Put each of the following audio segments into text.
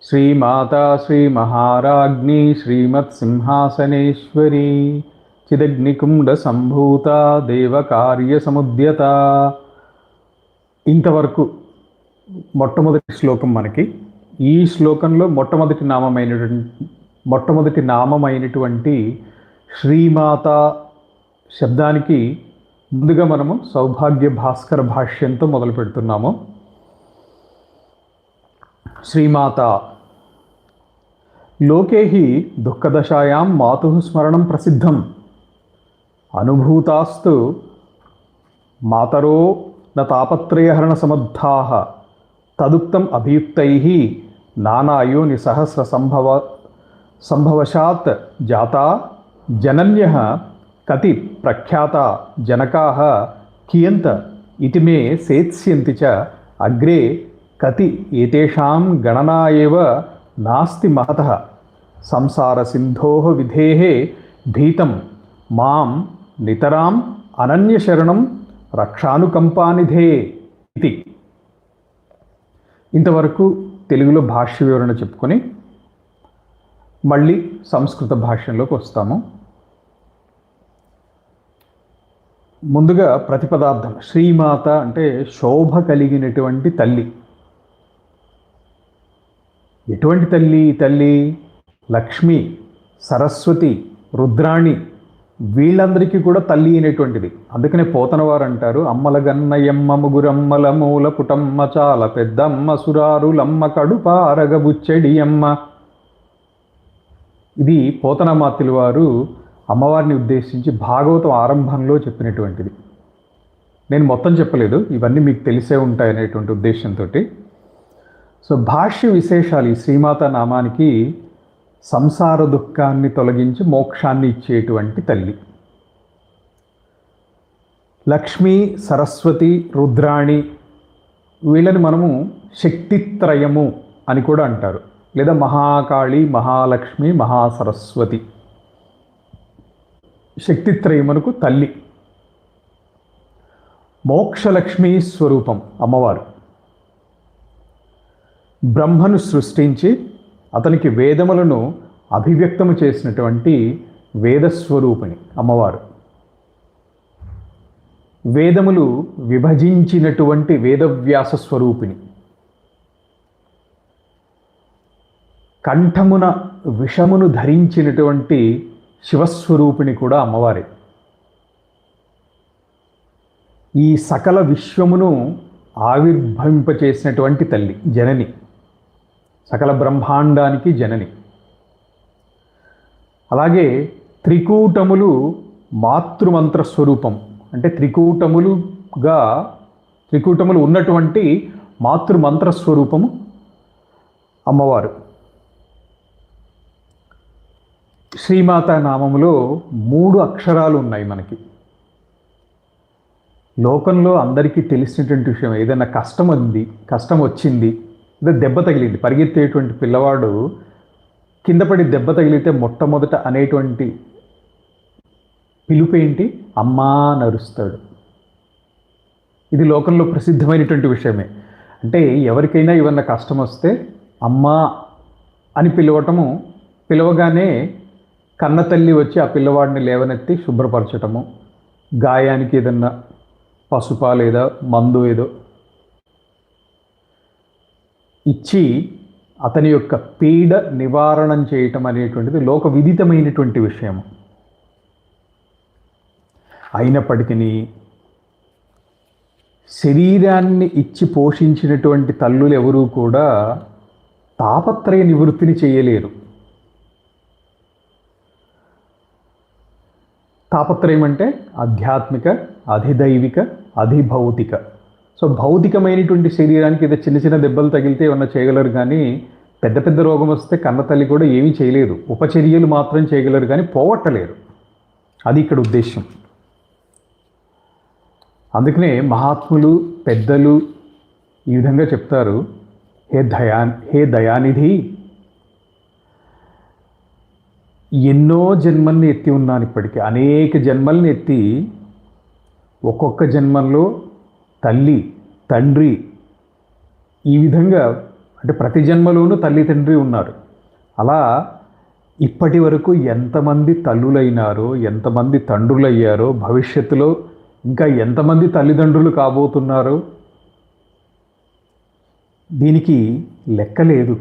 శ్రీమాతా శ్రీమహారాజ్ఞి శ్రీమత్సింహాసనేశ్వరీ చిదగ్నికుండ సంభూత దేవకార్య సముద్యత. ఇంతవరకు మొట్టమొదటి శ్లోకం మనకి. ఈ శ్లోకంలో మొట్టమొదటి నామమైనటువంటి శ్రీమాత శబ్దానికి ముందుగా మనము సౌభాగ్య భాస్కర భాష్యంతో మొదలు పెడుతున్నాము. శ్రీమాత లోకే హి దుఃఖదశాయాం మాతుః స్మరణం ప్రసిద్ధం అనుభూతాస్తు మాతరో న తాపత్రయహరణ సమర్థాః తదుక్తం అభియుక్తైః నానాయోని సహస్ర సంభవశాత్ జాతా జనన్యః కతి ప్రఖ్యాత జనకాః కియంత ఇతి మే సేత్స్యంతి చ అగ్రే కతి ఏతేషాం గణనా ఏవ నాస్తి మహతః సంసార సింధోః విధేః భీతం మాం నితరాం అనన్యశరణం రక్షానుకంపానిధే ఇది. ఇంతవరకు తెలుగులో భాష్య వివరణ చెప్పుకొని మళ్ళీ సంస్కృత భాష్యంలోకి వస్తాము. ముందుగా ప్రతిపదార్థం. శ్రీమాత అంటే శోభ కలిగినటువంటి తల్లి. ఎటువంటి తల్లి? తల్లి లక్ష్మి, సరస్వతి, రుద్రాణి, వీళ్ళందరికీ కూడా తల్లి అయినటువంటిది. అందుకనే పోతనవారు అంటారు, అమ్మల గన్నయమ్మ ముగురమ్మల మూల పుటమ్మ చాల పెద్దమ్మ సురారులమ్మ కడుపారగబుచ్చెడి అమ్మ. ఇది పోతనమాతిలి వారు అమ్మవారిని ఉద్దేశించి భాగవతం ఆరంభంలో చెప్పినటువంటిది. నేను మొత్తం చెప్పలేదు, ఇవన్నీ మీకు తెలిసే ఉంటాయనేటువంటి ఉద్దేశంతో. సో భాష్య విశేషాలు. ఈ శ్రీమాత నామానికి సంసార దుఃఖాన్ని తొలగించి మోక్షాన్ని ఇచ్చేటువంటి తల్లి. లక్ష్మి, సరస్వతి, రుద్రాణి, వీళ్ళని మనము శక్తిత్రయము అని కూడా అంటారు, లేదా మహాకాళి, మహాలక్ష్మి, మహాసరస్వతి. శక్తిత్రయమునకు తల్లి. మోక్షలక్ష్మీ స్వరూపం అమ్మవారు. బ్రహ్మను సృష్టించి అతనికి వేదములను అభివ్యక్తము చేసినటువంటి వేదస్వరూపిణి అమ్మవారు. వేదములు విభజించినటువంటి వేదవ్యాస స్వరూపిణి. కంఠమున విషమును ధరించినటువంటి శివస్వరూపిణి కూడా అమ్మవారే. ఈ సకల విశ్వమును ఆవిర్భవింపచేసినటువంటి తల్లి, జనని, సకల బ్రహ్మాండానికి జనని. అలాగే త్రికూటములు మాతృమంత్ర స్వరూపం. అంటే త్రికూటములు ఉన్నటువంటి మాతృమంత్ర స్వరూపము అమ్మవారు. శ్రీమాత నామములో 3 అక్షరాలు ఉన్నాయి మనకి. లోకంలో అందరికీ తెలిసినటువంటి విషయం, ఏదైనా కష్టం వచ్చింది, లేదా దెబ్బ తగిలింది, పరిగెత్తేటువంటి పిల్లవాడు కింద పడి దెబ్బ తగిలితే మొట్టమొదట అనేటువంటి పిలుపేంటి? అమ్మా నరుస్తాడు. ఇది లోకంలో ప్రసిద్ధమైనటువంటి విషయమే. అంటే ఎవరికైనా ఏమన్నా కష్టం వస్తే అమ్మా అని పిలవగానే కన్న తల్లి వచ్చి ఆ పిల్లవాడిని లేవనెత్తి శుభ్రపరచటము, గాయానికి ఏదన్నా పసుపా లేదా మందు ఏదో ఇచ్చి అతని యొక్క పీడ నివారణం చేయటం అనేటువంటిది లోక విదితమైనటువంటి విషయము. అయినప్పటికీ శరీరాన్ని ఇచ్చి పోషించినటువంటి తల్లులు ఎవరూ కూడా తాపత్రయ నివృత్తిని చేయలేరు. తాపత్రయం అంటే ఆధ్యాత్మిక, అధిదైవిక, అధిభౌతిక. సో భౌతికమైనటువంటి శరీరానికి ఏదో చిన్న చిన్న దెబ్బలు తగిలితే ఏమన్నా చేయగలరు, కానీ పెద్ద పెద్ద రోగం వస్తే కన్న తల్లి కూడా ఏమీ చేయలేదు. ఉపచర్యలు మాత్రం చేయగలరు, కానీ పోగొట్టలేరు. అది ఇక్కడ ఉద్దేశం. అందుకనే మహాత్ములు, పెద్దలు ఈ విధంగా చెప్తారు, హే దయానిధి, ఎన్నో జన్మల్ని ఎత్తి ఉన్నాను, ఇప్పటికీ అనేక జన్మల్ని ఎత్తి ఒక్కొక్క జన్మల్లో తల్లి, తండ్రి, ఈ విధంగా అంటే ప్రతి జన్మలోనూ తల్లి తండ్రి ఉన్నారు. అలా ఇప్పటి వరకు ఎంతమంది తల్లులైనారో, ఎంతమంది తండ్రులయ్యారో, భవిష్యత్తులో ఇంకా ఎంతమంది తల్లిదండ్రులు కాబోతున్నారో దీనికి లెక్క లేదు.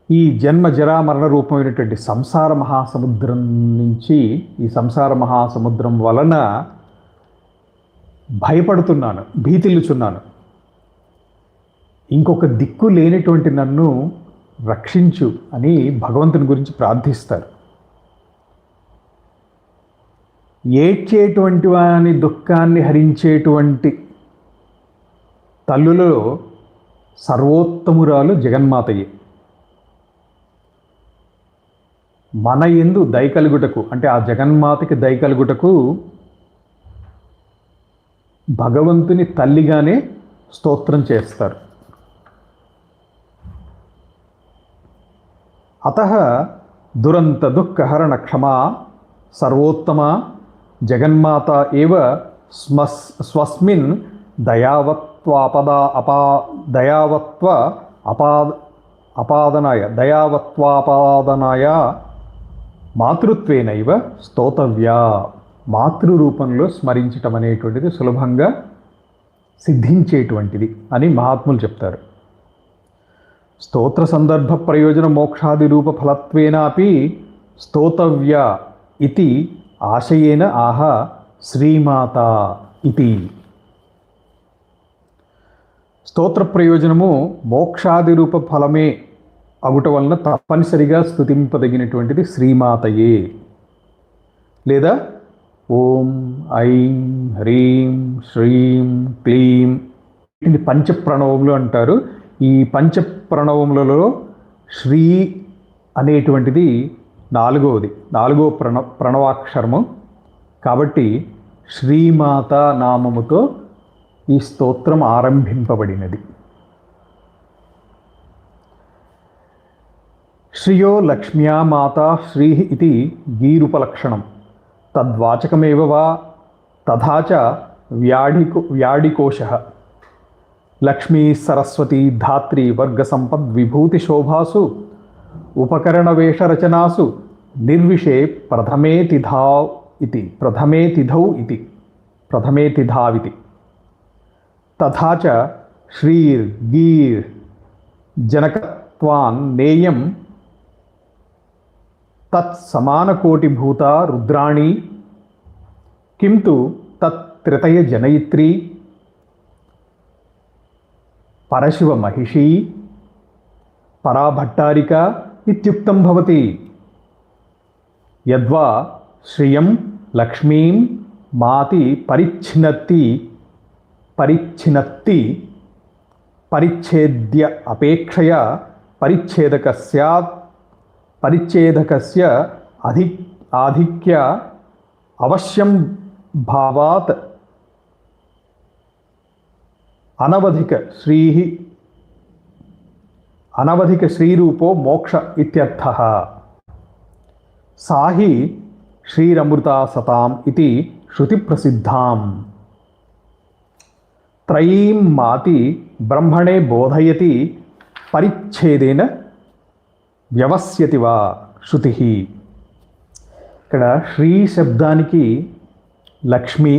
ఈ జన్మ జరా మరణ రూపమైనటువంటి సంసార మహాసముద్రం నుంచి, ఈ సంసార మహాసముద్రం వలన భయపడుతున్నాను, భీతిల్లుచున్నాను. ఇంకొక దిక్కు లేనటువంటి నన్ను రక్షించు అని భగవంతుని గురించి ప్రార్థిస్తారు. ఏడ్చేటువంటి వాని దుఃఖాన్ని హరించేటువంటి తల్లులలో సర్వోత్తమురాలు జగన్మాతయే. మన యందు దయ కలుగుటకు, అంటే ఆ జగన్మాతకి దయ కలుగుటకు భగవంతుని తల్లిగానే స్తోత్రం చేస్తారు. అతః దురంత దుఃఖహరణ క్షమా సర్వోత్తమ జగన్మాత ఏవ స్వస్మిన్ దయావత్వాపాదనాయ మాతృత్వేనైవ స్తోతవ్యా. మాతృరూపంలో స్మరించటం అనేటువంటిది సులభంగా సిద్ధించేటువంటిది అని మహాత్ములు చెప్తారు. స్తోత్ర సందర్భ ప్రయోజన మోక్షాది రూప ఫలత్వేనాపి స్తోతవ్య ఇతి ఆశయేన ఆహ శ్రీమాత ఇతి. స్తోత్ర ప్రయోజనము మోక్షాది రూప ఫలమే అగుట వలన తప్పనిసరిగా స్తుతింపదగినటువంటిది శ్రీమాతయే. లేదా ఓం ఐం హ్రీం శ్రీం క్లీం, ఇది పంచప్రణవములు అంటారు. ఈ పంచప్రణవములలో శ్రీ అనేటువంటిది నాలుగో ప్రణవాక్షరము. కాబట్టి శ్రీమాత నామముతో ఈ స్తోత్రం ఆరంభింపబడినది. శ్రియో లక్ష్మ్యా మాతా శ్రీ ఇది గీరుపలక్షణం తద్వాచకమేవ వా తథా చ వ్యాడికోశః. లక్ష్మీ సరస్వతీ ధాత్రి వర్గ సంపద్ విభూతి శోభాసు ఉపకరణవేషరచనాసు నిర్విషే ప్రథమే తిథావితి. తథా చ శ్రీర్ గీర్ జనకత్వాన్ నేయం తత్ సమానకోటిభూత రుద్రాణి కింతు తత్ త్రితయ జనయిత్రీ పరశివ మహిషీ పరాభట్టారిక ఇత్యుక్తం భవతి. యద్వా శ్రియం లక్ష్మీం మాతి పరిచ్ఛిన్నత్తి పరిచ్ఛేద్య అపేక్షయా పరిచ్ఛేదకస్య ఆధిక్య అవశ్యం భావాత్ అనవధిక శ్రీరూపో మోక్ష ఇత్యర్థః. సాహి శ్రీరమృతా సతాం ఇది శృతి ప్రసిద్ధాం. త్రయీం మాతి బ్రహ్మణే బోధయతి పరిచ్ఛేదేన వ్యవస్యతి వా శృతి. ఇక్కడ శ్రీ శబ్దానికి లక్ష్మి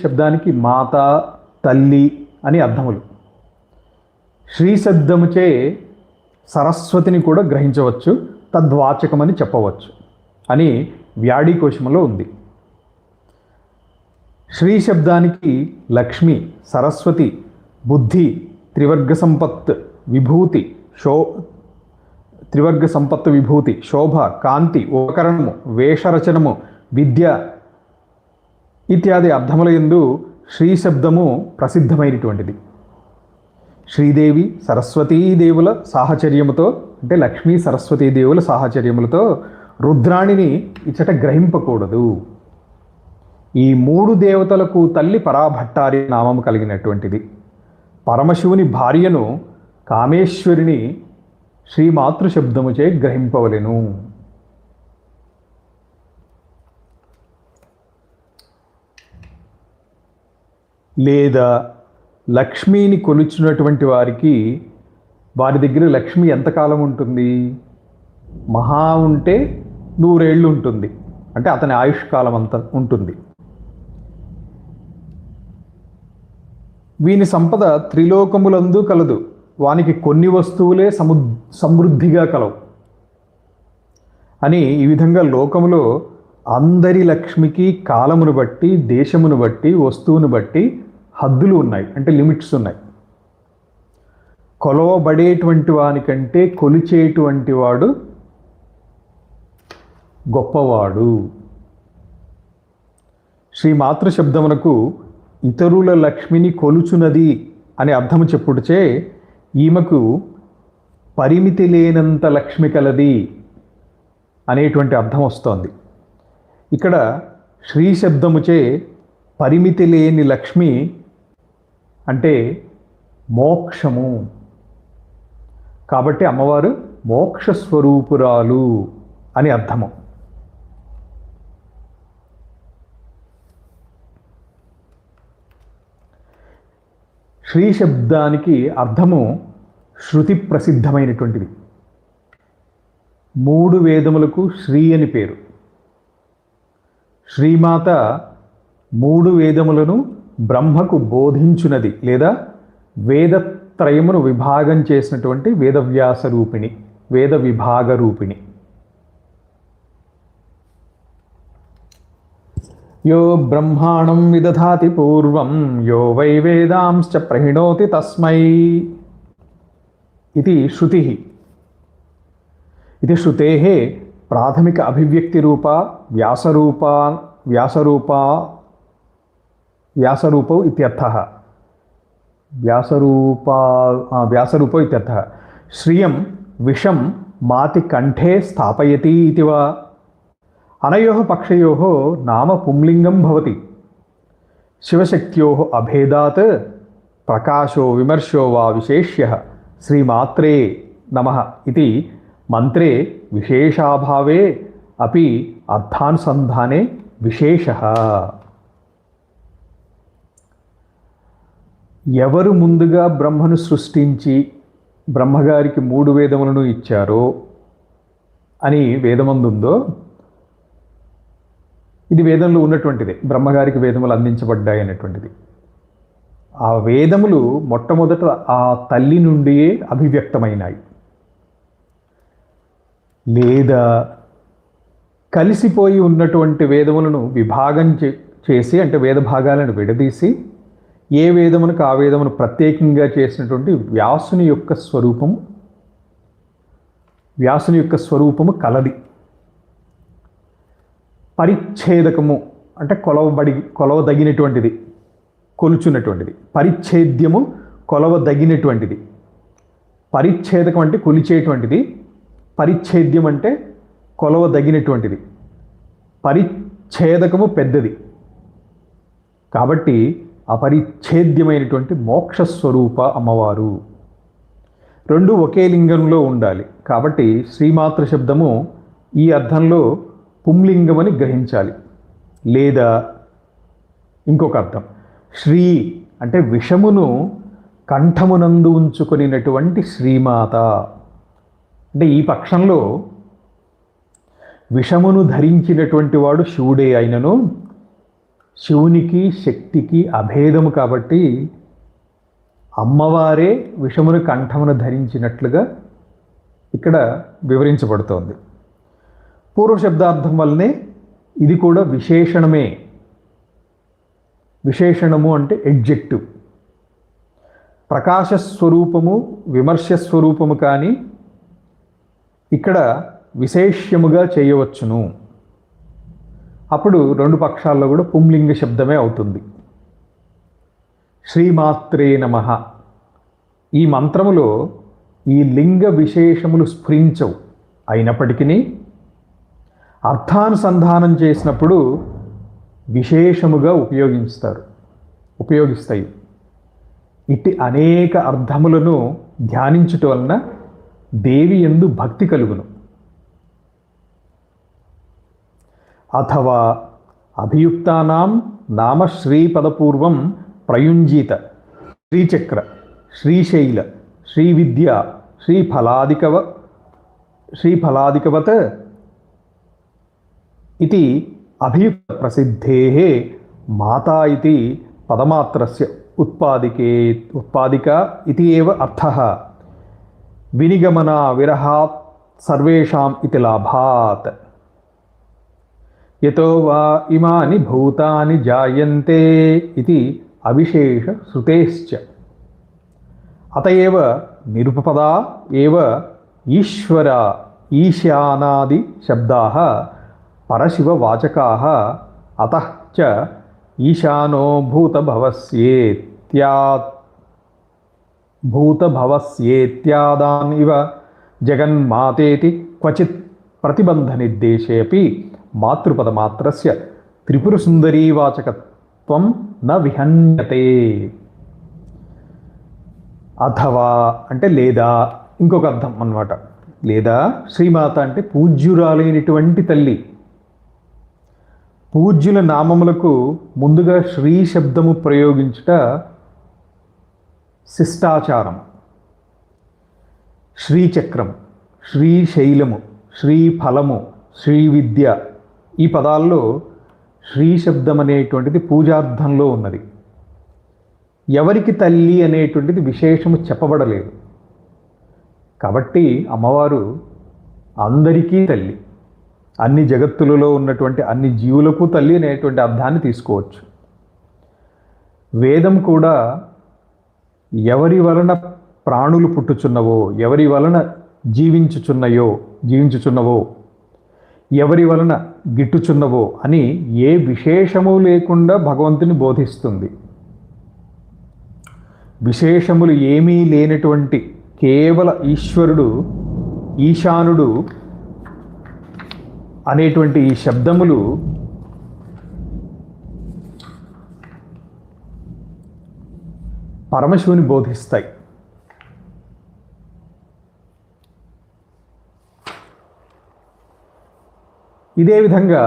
శబ్దానికి మాత, తల్లి అని అర్థములు. శ్రీ శబ్దముచే సరస్వతిని కూడా గ్రహించవచ్చు, తద్వాచకమని చెప్పవచ్చు అని వ్యాడీకోశములో ఉంది. శ్రీ శబ్దానికి లక్ష్మి, సరస్వతి, బుద్ధి, త్రివర్గ సంపత్ విభూతి, శోభ, కాంతి, ఉపకరణము, వేషరచనము, విద్య ఇత్యాది అర్థముల యందు శ్రీ శబ్దము ప్రసిద్ధమైనటువంటిది. శ్రీదేవి సరస్వతీదేవుల సాహచర్యముతో, అంటే లక్ష్మీ సరస్వతీదేవుల సాహచర్యములతో రుద్రాణిని ఇచ్చట గ్రహింపకూడదు. ఈ మూడు దేవతలకు తల్లి పరాభట్టారి నామము కలిగినటువంటిది. పరమశివుని భార్యను కామేశ్వరిని శ్రీమాతృశబ్దముచే గ్రహింపవలెను. లేదా లక్ష్మిని కొలుచున్నటువంటి వారికి వారి దగ్గర లక్ష్మి ఎంతకాలం ఉంటుంది? మహా ఉంటే 100 ఏళ్ళు ఉంటుంది, అంటే అతని ఆయుష్కాలం అంత ఉంటుంది. వీని సంపద త్రిలోకములందు కలదు, వానికి కొన్ని వస్తువులే సమృద్ధిగా కలవు అని ఈ విధంగా లోకములో అందరి లక్ష్మికి కాలమును బట్టి, దేశమును బట్టి, వస్తువును బట్టి హద్దులు ఉన్నాయి, అంటే లిమిట్స్ ఉన్నాయి. కొలవబడేటువంటి వానికంటే కొలిచేటువంటి వాడు గొప్పవాడు. శ్రీ మాతృశబ్దమునకు ఇతరుల లక్ష్మిని కొలుచున్నది అని అర్థము చెప్పుడుచే ఈమెకు పరిమితి లేనంత లక్ష్మి కలది అనేటువంటి అర్థం వస్తోంది. ఇక్కడ శ్రీ శబ్దముచే పరిమితి లేని లక్ష్మి అంటే మోక్షము. కాబట్టి అమ్మవారు మోక్ష స్వరూపురాలు అని అర్థము. శ్రీ శబ్దానికి అర్థము శృతి ప్రసిద్ధమైనటువంటిది. 3 వేదములకు శ్రీ అని పేరు. శ్రీమాత 3 వేదములను బ్రహ్మకు బోధించున్నది లేదా వేదత్రయమును విభాగం చేసినటువంటి వేదవ్యాస రూపిణి, వేద విభాగ రూపిణి. యో బ్రహ్మాణం విదధాతి పూర్వం యో వై వేదాంశ్చ ప్రహిణోతి తస్మై ఇది శృతి. ఇది శృతేః ప్రాథమిక అభివ్యక్తిరూప వ్యాసరూపౌ ఇత్యర్థః. వ్యాసరూపౌ ఇత్యర్థః. శ్రియం విషం మాతి కంఠే స్థాపయతి ఇతి వా. అనయోః పక్షయోః నామ పుంలింగం భవతి. శివశక్త్యోః అభేదాత్ ప్రకాశో విమర్శో వా విశేష్యః శ్రీమాత్రే నమః ఇతి మంత్రే విశేషాభావే అపి అర్థానుసంధానే విశేషః. ఎవరు ముందుగా బ్రహ్మను సృష్టించి బ్రహ్మగారికి 3 వేదములను ఇచ్చారో అని వేదమందుందో, ఇది వేదంలో ఉన్నటువంటిదే, బ్రహ్మగారికి వేదములు అందించబడ్డాయి అనేటువంటిది. ఆ వేదములు మొట్టమొదట ఆ తల్లి నుండియే అభివ్యక్తమైనాయి, లేదా కలిసిపోయి ఉన్నటువంటి వేదములను విభాగం చేసి, అంటే వేద భాగాలను విడదీసి ఏ వేదమునకు ఆ వేదమును ప్రత్యేకంగా చేసినటువంటి వ్యాసుని యొక్క స్వరూపము కలది. పరిచ్ఛేదకము అంటే కొలవదగినటువంటిది, కొలుచున్నటువంటిది. పరిచ్ఛేద్యము కొలవదగినటువంటిది. పరిచ్ఛేదకం అంటే కొలిచేటువంటిది, పరిచ్ఛేద్యం అంటే కొలవదగినటువంటిది. పరిచ్ఛేదకము పెద్దది కాబట్టి అపరిచ్ఛేద్యమైనటువంటి మోక్షస్వరూప అమ్మవారు. 2 ఒకే లింగంలో ఉండాలి కాబట్టి శ్రీమాతృ శబ్దము ఈ అర్థంలో పుంలింగమని గ్రహించాలి. లేదా ఇంకొక అర్థం, శ్రీ అంటే విషమును కంఠమునందు ఉంచుకొనినటువంటి శ్రీమాత. అంటే ఈ పక్షంలో విషమును ధరించినటువంటి వాడు శివుడే అయినను శివునికి శక్తికి అభేదము కాబట్టి అమ్మవారే విషమును కంఠమును ధరించినట్లుగా ఇక్కడ వివరించబడుతోంది. పూర్వశబ్దార్థం వల్లనే ఇది కూడా విశేషణమే. విశేషణము అంటే ఎడ్జెక్టివ్. ప్రకాశస్వరూపము విమర్శస్వరూపము కానీ ఇక్కడ విశేష్యముగా చేయవచ్చును. అప్పుడు 2 పక్షాల్లో కూడా పుంలింగ శబ్దమే అవుతుంది. శ్రీమాత్రే నమః ఈ మంత్రములో ఈ లింగ విశేషములు స్ఫురించవు, అయినప్పటికీ అర్థానుసంధానం చేసినప్పుడు విశేషముగా ఉపయోగిస్తాయి. ఇట్టి అనేక అర్థములను ధ్యానించుట వలన దేవి యందు భక్తి కలుగును. అథవా అభియుక్తానాం నామ శ్రీపదపూర్వం ప్రయుంజిత, శ్రీచక్ర, శ్రీశైల, శ్రీవిద్య, శ్రీఫలాదికవత్ ఇది అభియుక్త ప్రసిద్ధేః మాతా ఇది పదమాత్రస్య ఉత్పాదికా ఇది ఏవ అర్థః. వినిగమనా విరహాత్ సర్వేషాం ఇతి లాభాత్. యతో వా ఇమాని భూతాని జాయంతే ఇది అవిశేష శ్రుతేశ్చ. అత ఏవ నిరుపపదా ఏవ ఈశ్వర ఈశానాది శబ్దాః పరశివవాచకాః. అతః చ ఈశానో భూతభవస్యేత్యాదాన్ ఇవ జగన్మాతేతి క్వచిత్ ప్రతిబంధనిర్దేశే అపి మాతృపదమాత్రస్య త్రిపురసుందరీవాచకత్వం న విహన్యతే. అథవా అంటే లేదా, ఇంకొక అర్థం అన్నమాట. లేదా శ్రీమాత అంటే పూజ్యురాలైనటువంటి తల్లి. పూజ్యుల నామములకు ముందుగా శ్రీ శబ్దము ప్రయోగించుట శిష్టాచారం. శ్రీచక్రం, శ్రీశైలము, శ్రీఫలము, శ్రీవిద్య ఈ పదాల్లో శ్రీ శబ్దం అనేటువంటిది పూజార్థంలో ఉన్నది. ఎవరికి తల్లి అనేటువంటిది విశేషము చెప్పబడలేదు. కాబట్టి అమ్మవారు అందరికీ తల్లి, అన్ని జగత్తులలో ఉన్నటువంటి అన్ని జీవులకు తల్లి అనేటువంటి అర్థాన్ని తీసుకోవచ్చు. వేదం కూడా ఎవరి వలన ప్రాణులు పుట్టుచున్నవో, ఎవరి వలన జీవించుచున్నవో, ఎవరి వలన గిట్టుచున్నవో అని ఏ విశేషము లేకుండా భగవంతుని బోధిస్తుంది. విశేషములు ఏమీ లేనటువంటి కేవల ఈశ్వరుడు, ఈశానుడు అనేటువంటి ఈ శబ్దములు పరమశివుని బోధిస్తాయి. ఇదే విధంగా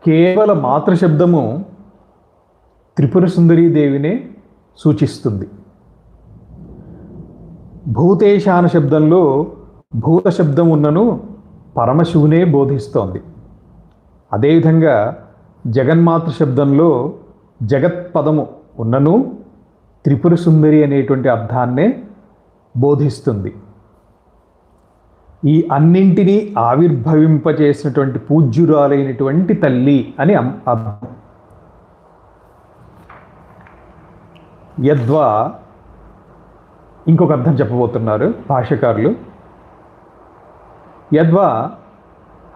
కేవల మాతృశబ్దము త్రిపుర సుందరీదేవినే సూచిస్తుంది. భూతేశాన శబ్దంలో భూత శబ్దం ఉన్నను పరమశివునే బోధిస్తోంది. అదేవిధంగా జగన్మాతృ శబ్దంలో జగత్పదము ఉన్నను త్రిపుర సుందరి అనేటువంటి అర్థాన్నే బోధిస్తుంది. ఈ అన్నింటినీ ఆవిర్భవింపచేసినటువంటి పూజ్యురాలైనటువంటి తల్లి అని అర్థం. యద్వా ఇంకొక అర్థం చెప్పబోతున్నారు భాష్యకారులు. యద్వా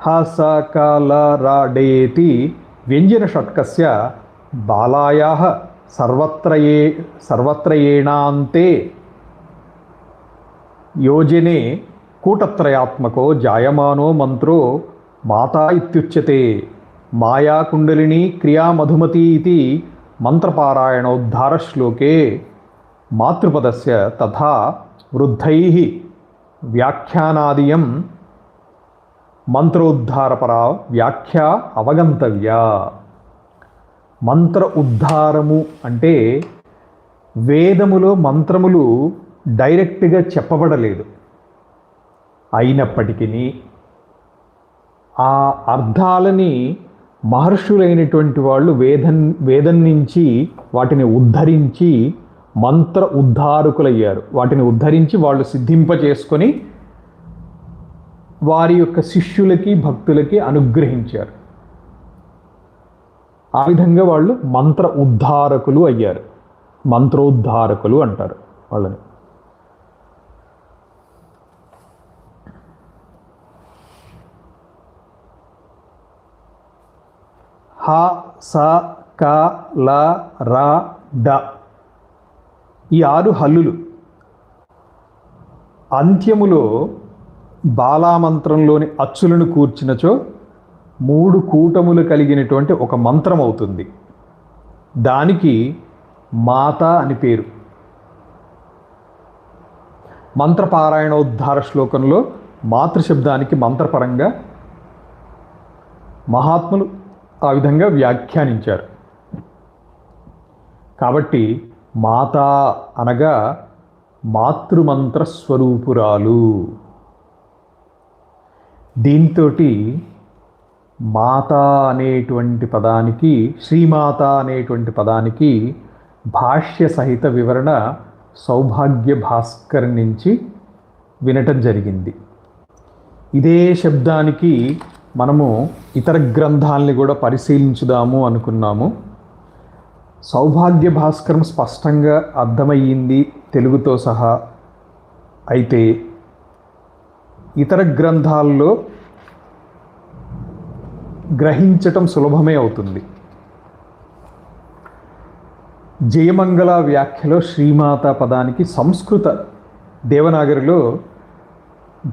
హాసకాలరాడేతి వ్యంజన షట్కస్య బాలాయాః సర్వత్రయేణాంతే యోజనే కూటత్రయాత్మకో జాయమానో మంత్రో మాతా ఇత్యుచ్యతే. మాయాకుండలిని క్రియా మధుమతి ఇది మంత్రపారాయణోద్ధారశ్లోకే మాతృపదస్య తథా వృద్ధైః వ్యాఖ్యానాదియం మంత్రోద్ధారపరా వ్యాఖ్యా అవగంతవ్యా. మంత్ర ఉద్ధారము అంటే వేదములో మంత్రములు డైరెక్ట్గా చెప్పబడలేదు. అయినప్పటికీ ఆ అర్థాలని మహర్షులైనటువంటి వాళ్ళు వేదం నుంచి వాటిని ఉద్ధరించి మంత్ర ఉద్ధారకులయ్యారు. వాటిని ఉద్ధరించి వాళ్ళు సిద్ధింపచేసుకొని వారి యొక్క శిష్యులకి భక్తులకి అనుగ్రహించారు. ఆ విధంగా వాళ్ళు మంత్ర ఉద్ధారకులు అయ్యారు. మంత్రోద్ధారకులు అంటారు వాళ్ళని. హ స క ల ర డ ఈ 6 హల్లులు అంత్యములో బాలామంత్రంలోని అచ్చులను కూర్చినచో 3 కూటములు కలిగినటువంటి ఒక మంత్రం అవుతుంది. దానికి మాత అని పేరు. మంత్రపారాయణోద్ధార శ్లోకంలో మాతృశబ్దానికి మంత్రపరంగా మహాత్ములు ఆ విధంగా వ్యాఖ్యానించారు. కాబట్టి మాతా అనగా మాతృమంత్ర స్వరూపురాలు. దీంతో మాత అనేటువంటి పదానికి, శ్రీమాత అనేటువంటి పదానికి భాష్య సహిత వివరణ సౌభాగ్య భాస్కర్ నుంచి వినటం జరిగింది. ఇదే శబ్దానికి మనము ఇతర గ్రంథాలని కూడా పరిశీలించుదాము అనుకున్నాము. సౌభాగ్య భాస్కరం స్పష్టంగా అర్థమయ్యింది తెలుగుతో సహా. అయితే ఇతర గ్రంథాల్లో గ్రహించటం సులభమే అవుతుంది. జయమంగళ వ్యాఖ్యలో శ్రీమాత పదానికి సంస్కృత దేవనాగరిలో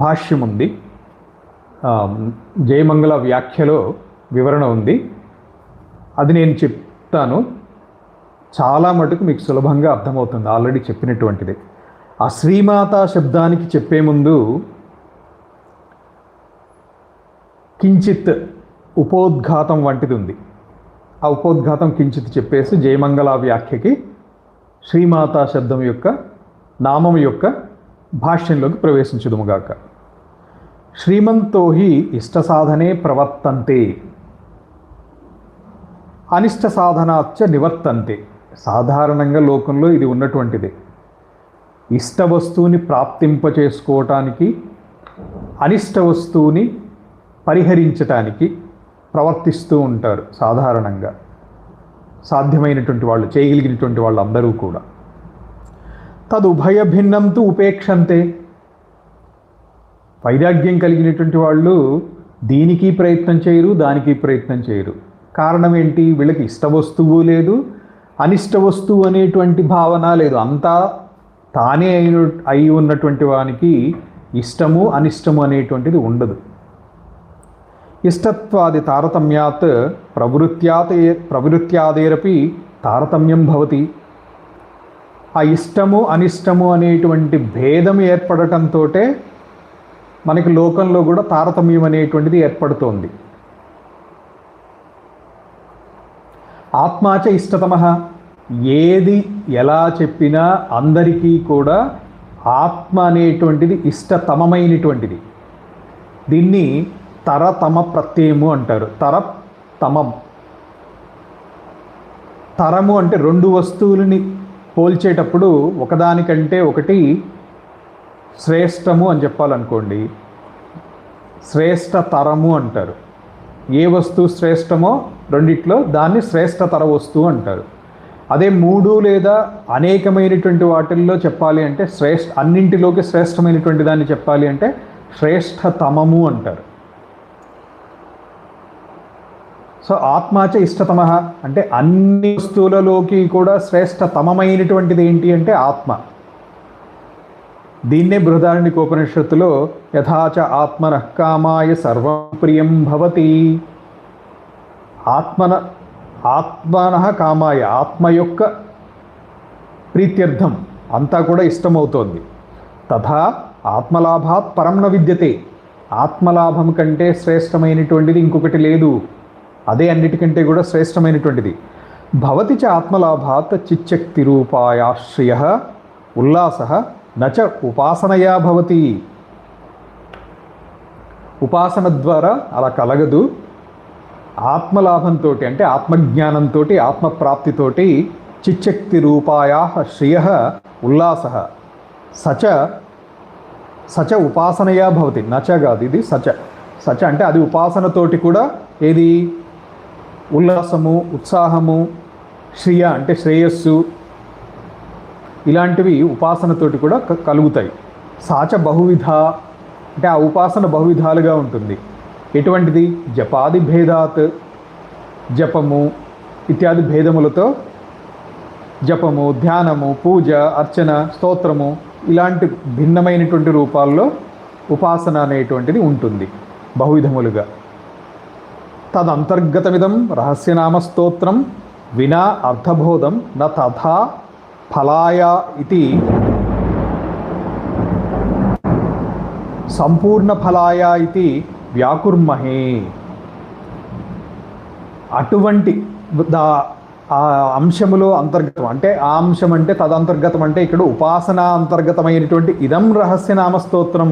భాష్యం ఉంది. జయమంగళ వ్యాఖ్యలో వివరణ ఉంది. అది నేను చెప్తాను. చాలా మటుకు మీకు సులభంగా అర్థమవుతుంది, ఆల్రెడీ చెప్పినటువంటిది. ఆ శ్రీమాత శబ్దానికి చెప్పే ముందు కించిత్ ఉపోద్ఘాతం వంటిది ఉంది. ఆ ఉపోద్ఘాతం కించిత్ చెప్పేసి జయమంగళ వ్యాఖ్యకి శ్రీమాత శబ్దం యొక్క నామం యొక్క భాష్యంలోకి ప్రవేశించుదుముగాక. శ్రీమంతో హి ఇష్ట సాధనే ప్రవర్తంతే, అనిష్ట సాధనాచ్చ నివర్తంతే. సాధారణంగా లోకంలో ఇది ఉన్నటువంటిదే. ఇష్ట వస్తువుని ప్రాప్తింపచేసుకోవటానికి, అనిష్ట వస్తువుని పరిహరించటానికి ప్రవర్తిస్తూ ఉంటారు సాధారణంగా. సాధ్యమైనటువంటి వాళ్ళు, చేయగలిగినటువంటి వాళ్ళు అందరూ కూడా. తదుభయ భిన్నంతు ఉపేక్షంతే. వైరాగ్యం కలిగినటువంటి వాళ్ళు దీనికి ప్రయత్నం చేయరు, దానికి ప్రయత్నం చేయరు. కారణం ఏంటి? వీళ్ళకి ఇష్ట వస్తువు లేదు, అనిష్ట వస్తువు అనేటువంటి భావన లేదు. అంతా తానే అయి ఉన్నటువంటి వానికి ఇష్టము అనిష్టము అనేటువంటిది ఉండదు. ఇష్టత్వాది తారతమ్యాత్ ప్రవృత్యాదేరపి తారతమ్యం భవతి. ఆ ఇష్టము అనిష్టము అనేటువంటి భేదం ఏర్పడటంతో మనకి లోకంలో కూడా తారతమ్యం అనేటువంటిది ఏర్పడుతోంది. ఆత్మాచ ఇష్టతమః. ఏది ఎలా చెప్పినా అందరికీ కూడా ఆత్మ అనేటువంటిది ఇష్టతమమైనటువంటిది. దీన్ని తరతమ ప్రత్యయము అంటారు. తరము అంటే రెండు వస్తువులని పోల్చేటప్పుడు ఒకదానికంటే ఒకటి శ్రేష్టము అని చెప్పాలనుకోండి, శ్రేష్ట తరము అంటారు. ఏ వస్తువు శ్రేష్టమో రెండిట్లో దాన్ని శ్రేష్టతర వస్తువు అంటారు. అదే మూడు లేదా అనేకమైనటువంటి వాటిల్లో చెప్పాలి అంటే అన్నింటిలోకి శ్రేష్టమైనటువంటి దాన్ని చెప్పాలి అంటే శ్రేష్టతమము అంటారు. సో ఆత్మాచ ఇష్టతమః అంటే అన్ని వస్తువులలోకి కూడా శ్రేష్టతమమైనటువంటిది ఏంటి అంటే ఆత్మ. దీన్నే బృహదారణ్యకోపనిషత్తులో యథాచ ఆత్మనః కామాయ సర్వం ప్రియం భవతి. ఆత్మనః కామాయ, ఆత్మ యొక్క ప్రీత్యర్థం అంతా కూడా ఇష్టమవుతోంది. తథా ఆత్మలాభాత్ పరం న విద్యతే. ఆత్మలాభం కంటే శ్రేష్టమైనటువంటిది ఇంకొకటి లేదు. అదే అన్నిటికంటే కూడా శ్రేష్టమైనటువంటిది. భవతి చ ఆత్మలాభాత్ చిచ్చక్తి రూపాయాశ్రయః ఉల్లాసః నచ ఉపాసనయా భవతి. ఉపాసన ద్వారా అలా కలగదు. ఆత్మలాభంతో అంటే ఆత్మజ్ఞానంతో, ఆత్మప్రాప్తితోటి చిచ్చక్తి రూపాయా శ్రియః ఉల్లాసః సచ ఉపాసనయా భవతి. నచ కాదు, ఇది సచ అంటే అది ఉపాసనతోటి కూడా ఏది ఉల్లాసము, ఉత్సాహము, శ్రియ అంటే శ్రేయస్సు, ఇలాంటివి ఉపాసనతోటి కూడా కలుగుతాయి. సాచ బహువిధ అంటే ఆ ఉపాసన బహువిధాలుగా ఉంటుంది. ఎటువంటిది? జపాది భేదాత్, జపము ఇత్యాది భేదములతో జపము, ధ్యానము, పూజ, అర్చన, స్తోత్రము ఇలాంటి భిన్నమైనటువంటి రూపాల్లో ఉపాసన అనేటువంటిది ఉంటుంది బహువిధములుగా. తదంతర్గతమిదం రహస్యనామ స్తోత్రం వినా అర్థబోధం న తథా ఫలాయ ఇది సంపూర్ణ ఫలాయ ఇది వ్యాకుర్మహే. అటువంటి ఆ అంశములో అంతర్గతం అంటే ఆ అంశం అంటే తదంతర్గతం అంటే ఇక్కడ ఉపాసనా అంతర్గతమైనటువంటి ఇదం రహస్యనామ స్తోత్రం.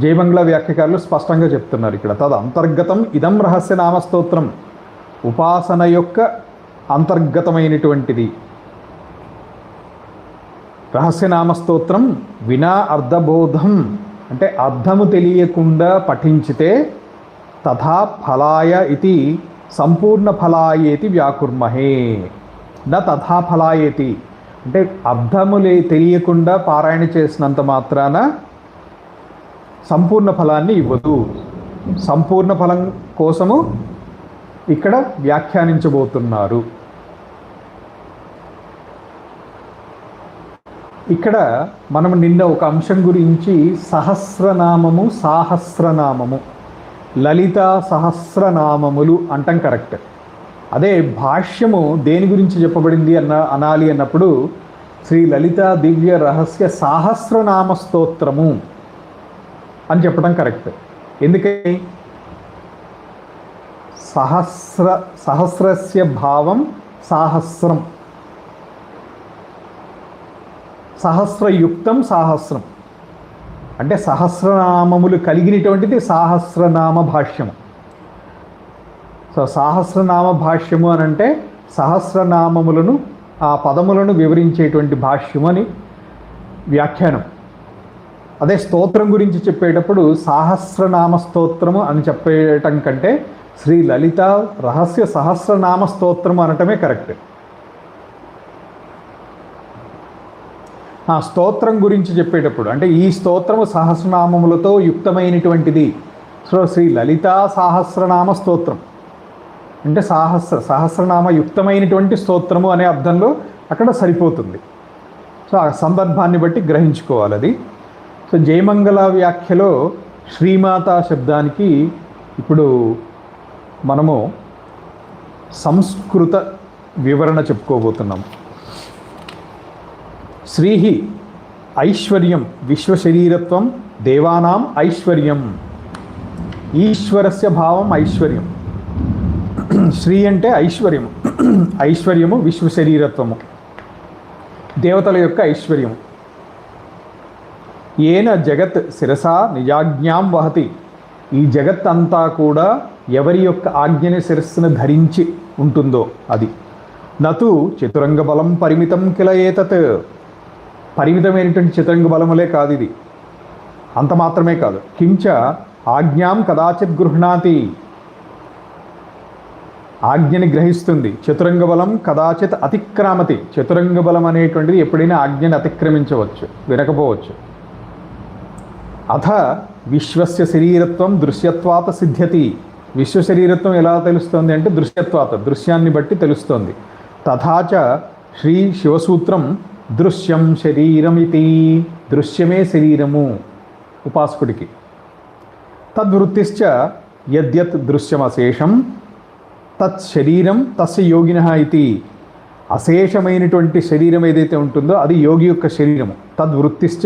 జయమంగళ వ్యాఖ్యకారులు స్పష్టంగా చెప్తున్నారు ఇక్కడ తదంతర్గతం ఇదం రహస్యనామ స్తోత్రం, ఉపాసన యొక్క అంతర్గతమైనటువంటిది రహస్యనామ స్తోత్రం. వినా అర్థబోధం అంటే అర్థము తెలియకుండా పఠించితే తథా ఫలాయ ఇది సంపూర్ణ ఫలాయేతి వ్యాకుర్మహే. నా తథా ఫలాయేతి అంటే అర్థములే తెలియకుండా పారాయణ చేసినంత మాత్రాన సంపూర్ణ ఫలాన్ని ఇవ్వదు. సంపూర్ణ ఫలం కోసము ఇక్కడ వ్యాఖ్యానించబోతున్నారు. ఇక్కడ మనం నిన్న ఒక అంశం గురించి సహస్రనామము సాహస్రనామము లలితా సహస్రనామములు అంటాం కరెక్ట్. అదే భాష్యము దేని గురించి చెప్పబడింది అనాలి అన్నప్పుడు శ్రీ లలితా దివ్య రహస్య సహస్రనామ స్తోత్రము అని చెప్పడం కరెక్ట్. ఎందుకని సహస్రస్య భావం సాహస్రం, సహస్రయుక్తం సాహస్రం అంటే సహస్రనామములు కలిగినటువంటిది సహస్రనామ భాష్యము. సో సహస్రనామ భాష్యము అని అంటే సహస్రనామములను ఆ పదములను వివరించేటువంటి భాష్యము అని వ్యాఖ్యానం. అదే స్తోత్రం గురించి చెప్పేటప్పుడు సహస్రనామ స్తోత్రము అని చెప్పేయటం కంటే శ్రీ లలిత రహస్య సహస్రనామ స్తోత్రము అనటమే కరెక్ట్. ఆ స్తోత్రం గురించి చెప్పేటప్పుడు అంటే ఈ స్తోత్రము సహస్రనామములతో యుక్తమైనటువంటిది. సో శ్రీ లలితా సహస్రనామ స్తోత్రం అంటే సహస్రనామ యుక్తమైనటువంటి స్తోత్రము అనే అర్థంలో అక్కడ సరిపోతుంది. సో ఆ సందర్భాన్ని బట్టి గ్రహించుకోవాలి అది. సో జయమంగళ వ్యాఖ్యలో శ్రీమాత శబ్దానికి ఇప్పుడు మనము సంస్కృత వివరణ చెప్పుకోబోతున్నాం. శ్రీహి ఐశ్వర్యం విశ్వశరీరత్వం దేవానాం ఐశ్వర్యం. ఈశ్వరస్య భావం ఐశ్వర్యం. శ్రీ అంటే ఐశ్వర్యము, ఐశ్వర్యము విశ్వశరీరత్వము దేవతల యొక్క ఐశ్వర్యము. ఏన జగత్ శిరసా నిజాజ్ఞాం వహతి. ఈ జగత్ అంతా కూడా ఎవరి యొక్క ఆజ్ఞని శిరస్సును ధరించి ఉంటుందో అది. నతు చతురంగ బలం పరిమితం కిల ఏతత్. పరిమితమైనటువంటి చతురంగ బలములే కాదు ఇది, అంత మాత్రమే కాదు. కించ ఆజ్ఞాం కదాచిత్ గృహ్ణాతి. ఆజ్ఞని గ్రహిస్తుంది. చతురంగ బలం కదాచిత్ అతిక్రామతి. చతురంగ బలం అనేటువంటిది ఎప్పుడైనా ఆజ్ఞని అతిక్రమించవచ్చు, వినకపోవచ్చు. అథ విశ్వస్య శరీరత్వం దృశ్యత్వాత సిద్ధ్యతి. విశ్వ శరీరత్వం ఎలా తెలుస్తుంది అంటే దృశ్యత్వాత, దృశ్యాన్ని బట్టి తెలుస్తుంది. తథాచ శ్రీ శివసూత్రం దృశ్యం శరీరమితి. దృశ్యమే శరీరము ఉపాసకుడికి. తద్వృత్తిశ్చ యద్యత్ దృశ్యమశేషం తత్ శరీరం తస్య యోగినః ఇతి. అశేషమైనటువంటి శరీరం ఏదైతే ఉంటుందో అది యోగి యొక్క శరీరము. తద్వృత్తిశ్చ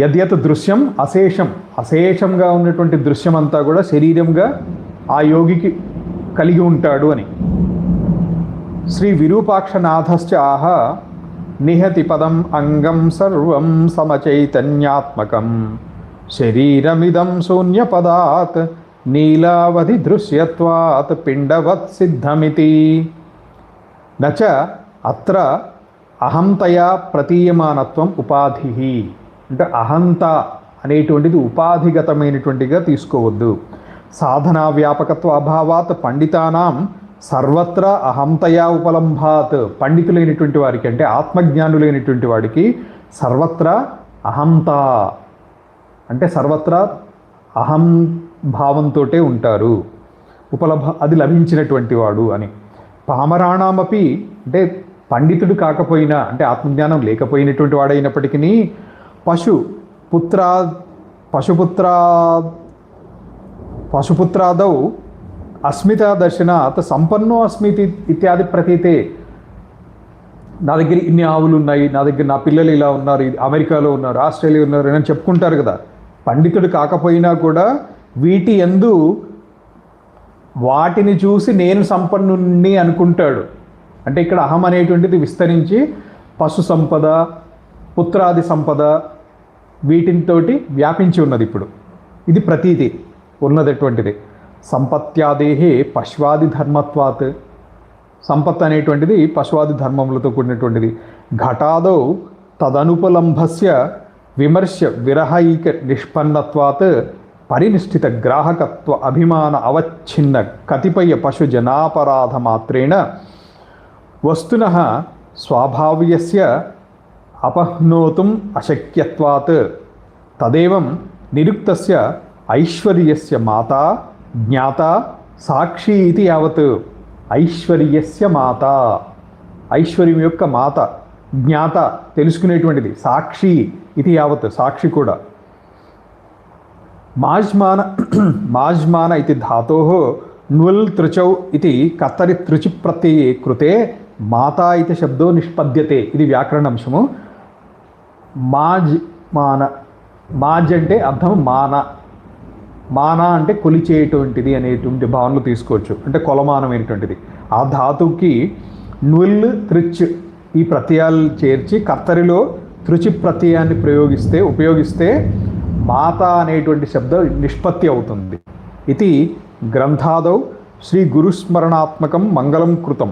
యద్యత్ దృశ్యం అశేషం. అశేషంగా ఉన్నటువంటి దృశ్యం అంతా కూడా శరీరంగా ఆ యోగికి కలిగి ఉంటాడు అని. శ్రీ విరూపాక్షనాథశ్చ ఆహ నిహతి పదం అంగం సర్వం సమచైతన్యాత్మకం శరీరమిదం శూన్యపదాత్ నీలావధి దృశ్యత్వాత్ పిండవత్ సిద్ధమితి. నచ అత్ర అహంతయా ప్రతీయమానత్వం ఉపాధి. అంటే అహంత అనేటువంటిది ఉపాధిగతమైనటువంటిగా తీసుకోవద్దు. సాధనా వ్యాపకత్వ అభావాత్ పండితానాం సర్వత్రా అహంతయా ఉపలంభాత్. పండితులైనటువంటి వారికి అంటే ఆత్మజ్ఞానులైనటువంటి వాడికి సర్వత్రా అహంత అంటే సర్వత్రా అహం భావంతో ఉంటారు. అది లభించినటువంటి వాడు అని. పామరాణామపి అంటే పండితుడు కాకపోయినా అంటే ఆత్మజ్ఞానం లేకపోయినటువంటి వాడైనప్పటికీ పశుపుత్రాదౌ అస్మిత దర్శనాత్ సంపన్నో అస్మితి ఇత్యాది ప్రతీతే. నా దగ్గర ఇన్ని ఆవులు ఉన్నాయి, నా దగ్గర నా పిల్లలు ఇలా ఉన్నారు, అమెరికాలో ఉన్నారు, ఆస్ట్రేలియా ఉన్నారు అని చెప్పుకుంటారు కదా. పండితుడు కాకపోయినా కూడా వీటి యందు వాటిని చూసి నేను సంపన్నుణ్ణి అనుకుంటాడు. అంటే ఇక్కడ అహం అనేటువంటిది విస్తరించి పశు సంపద, పుత్రాది సంపద వీటితోటి వ్యాపించి ఉన్నది. ఇప్పుడు ఇది ప్రతీతి ఉన్నదటువంటిది. సంపత్యాదేహే పశ్వాది ధర్మత్వాత్, సంపత్ అనేటువంటిది పశువాది ధర్మములతో కూడినటువంటిది. ఘటాదౌ తదనుపలంభస్య విమర్శ విరహైక నిష్పన్నత్వాత్ పరినిష్ఠిత గ్రాహకత్వ అభిమాన అవచ్ఛిన్న కతిపయ పశు జనాపరాధ మాత్రేణ వస్తునః స్వాభావ్యస్య అపహ్నోతుం అశక్యత్వాత్ తదేవం నిరుక్తస్య ఐశ్వర్యస్య మాత జ్ఞాత సాక్షి ఇది యావత్. ఐశ్వర్యస్య మాత, ఐశ్వర్యం యొక్క మాత, జ్ఞాత తెలుసుకునేటువంటిది, సాక్షి ఇది యావత్ సాక్షి కూడా. మాజ్మాన ఇది ధాతోః న్వల్ తృచౌ ఇది కర్తరి తృచి ప్రత్యయే కృతే మాతా ఇది శబ్దో నిష్పద్యతే. ఇది వ్యాకరణంశము. మాజ్ అంటే అర్థం మాన, మాన అంటే కొలిచేటువంటిది అనేటువంటి భావనలు తీసుకోవచ్చు, అంటే కొలమానమైనటువంటిది. ఆ ధాతువుకి నుల్ త్రిచ్ ఈ ప్రత్యయాలు చేర్చి కర్తరిలో తృచి ప్రత్యయాన్ని ఉపయోగిస్తే మాత అనేటువంటి శబ్దం నిష్పత్తి అవుతుంది. ఇది గ్రంథాదౌ శ్రీ గురుస్మరణాత్మకం మంగళం కృతం.